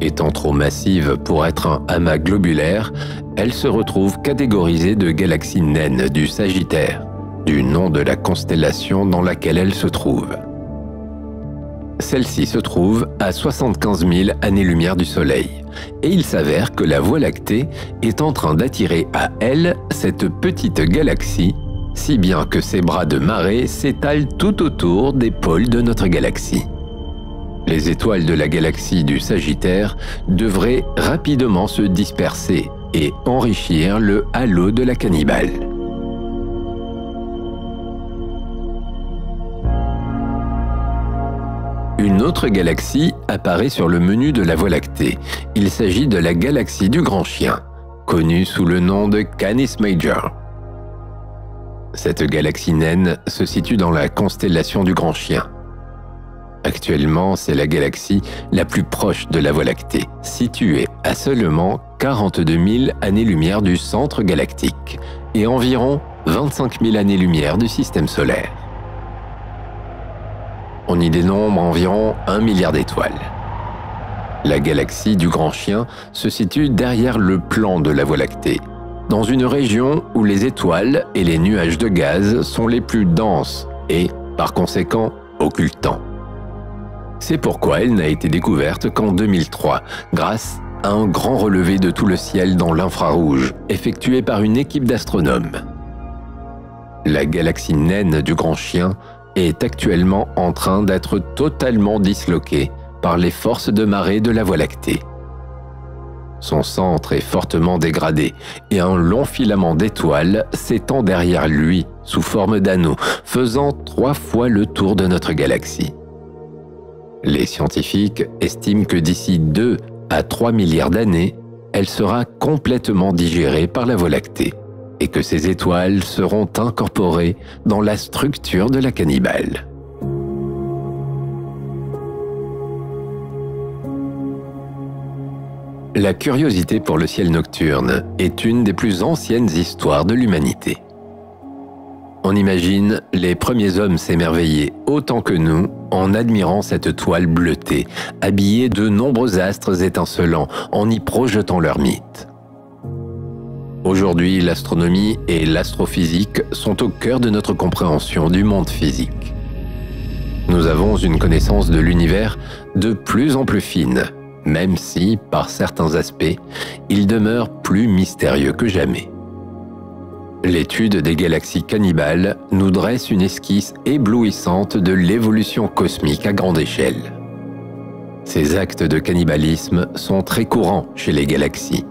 Étant trop massive pour être un amas globulaire, elle se retrouve catégorisée de galaxies naines du Sagittaire, du nom de la constellation dans laquelle elle se trouve. Celle-ci se trouve à 75 000 années-lumière du Soleil, et il s'avère que la Voie lactée est en train d'attirer à elle cette petite galaxie, si bien que ses bras de marée s'étalent tout autour des pôles de notre galaxie. Les étoiles de la galaxie du Sagittaire devraient rapidement se disperser et enrichir le halo de la cannibale. Une autre galaxie apparaît sur le menu de la Voie lactée. Il s'agit de la galaxie du Grand Chien, connue sous le nom de Canis Major. Cette galaxie naine se situe dans la constellation du Grand Chien. Actuellement, c'est la galaxie la plus proche de la Voie lactée, située à seulement 42 000 années-lumière du centre galactique et environ 25 000 années-lumière du système solaire. On y dénombre environ 1 milliard d'étoiles. La galaxie du Grand Chien se situe derrière le plan de la Voie lactée, dans une région où les étoiles et les nuages de gaz sont les plus denses et, par conséquent, occultants. C'est pourquoi elle n'a été découverte qu'en 2003, grâce à un grand relevé de tout le ciel dans l'infrarouge, effectué par une équipe d'astronomes. La galaxie naine du Grand Chien est actuellement en train d'être totalement disloquée par les forces de marée de la Voie lactée. Son centre est fortement dégradé et un long filament d'étoiles s'étend derrière lui sous forme d'anneau, faisant 3 fois le tour de notre galaxie. Les scientifiques estiment que d'ici 2 à 3 milliards d'années, elle sera complètement digérée par la Voie lactée et que ces étoiles seront incorporées dans la structure de la cannibale. La curiosité pour le ciel nocturne est une des plus anciennes histoires de l'humanité. On imagine les premiers hommes s'émerveiller autant que nous en admirant cette toile bleutée, habillée de nombreux astres étincelants, en y projetant leurs mythes. Aujourd'hui, l'astronomie et l'astrophysique sont au cœur de notre compréhension du monde physique. Nous avons une connaissance de l'univers de plus en plus fine, même si, par certains aspects, il demeure plus mystérieux que jamais. L'étude des galaxies cannibales nous dresse une esquisse éblouissante de l'évolution cosmique à grande échelle. Ces actes de cannibalisme sont très courants chez les galaxies.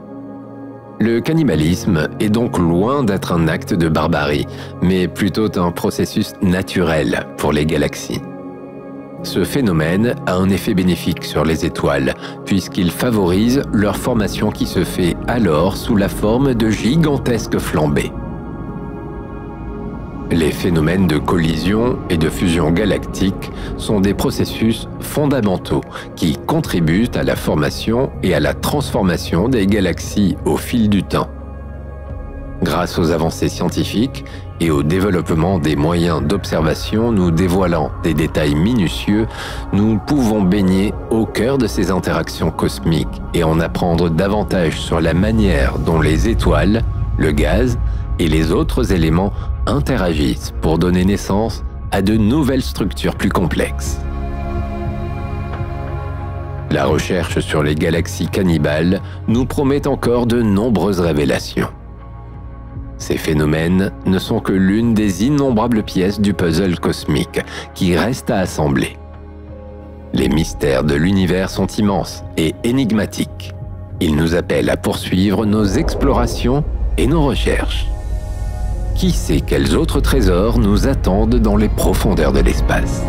Le cannibalisme est donc loin d'être un acte de barbarie, mais plutôt un processus naturel pour les galaxies. Ce phénomène a un effet bénéfique sur les étoiles, puisqu'il favorise leur formation qui se fait alors sous la forme de gigantesques flambées. Les phénomènes de collision et de fusion galactique sont des processus fondamentaux qui contribuent à la formation et à la transformation des galaxies au fil du temps. Grâce aux avancées scientifiques et au développement des moyens d'observation nous dévoilant des détails minutieux, nous pouvons baigner au cœur de ces interactions cosmiques et en apprendre davantage sur la manière dont les étoiles, le gaz et les autres éléments interagissent pour donner naissance à de nouvelles structures plus complexes. La recherche sur les galaxies cannibales nous promet encore de nombreuses révélations. Ces phénomènes ne sont que l'une des innombrables pièces du puzzle cosmique qui reste à assembler. Les mystères de l'univers sont immenses et énigmatiques. Ils nous appellent à poursuivre nos explorations et nos recherches. Qui sait quels autres trésors nous attendent dans les profondeurs de l'espace ?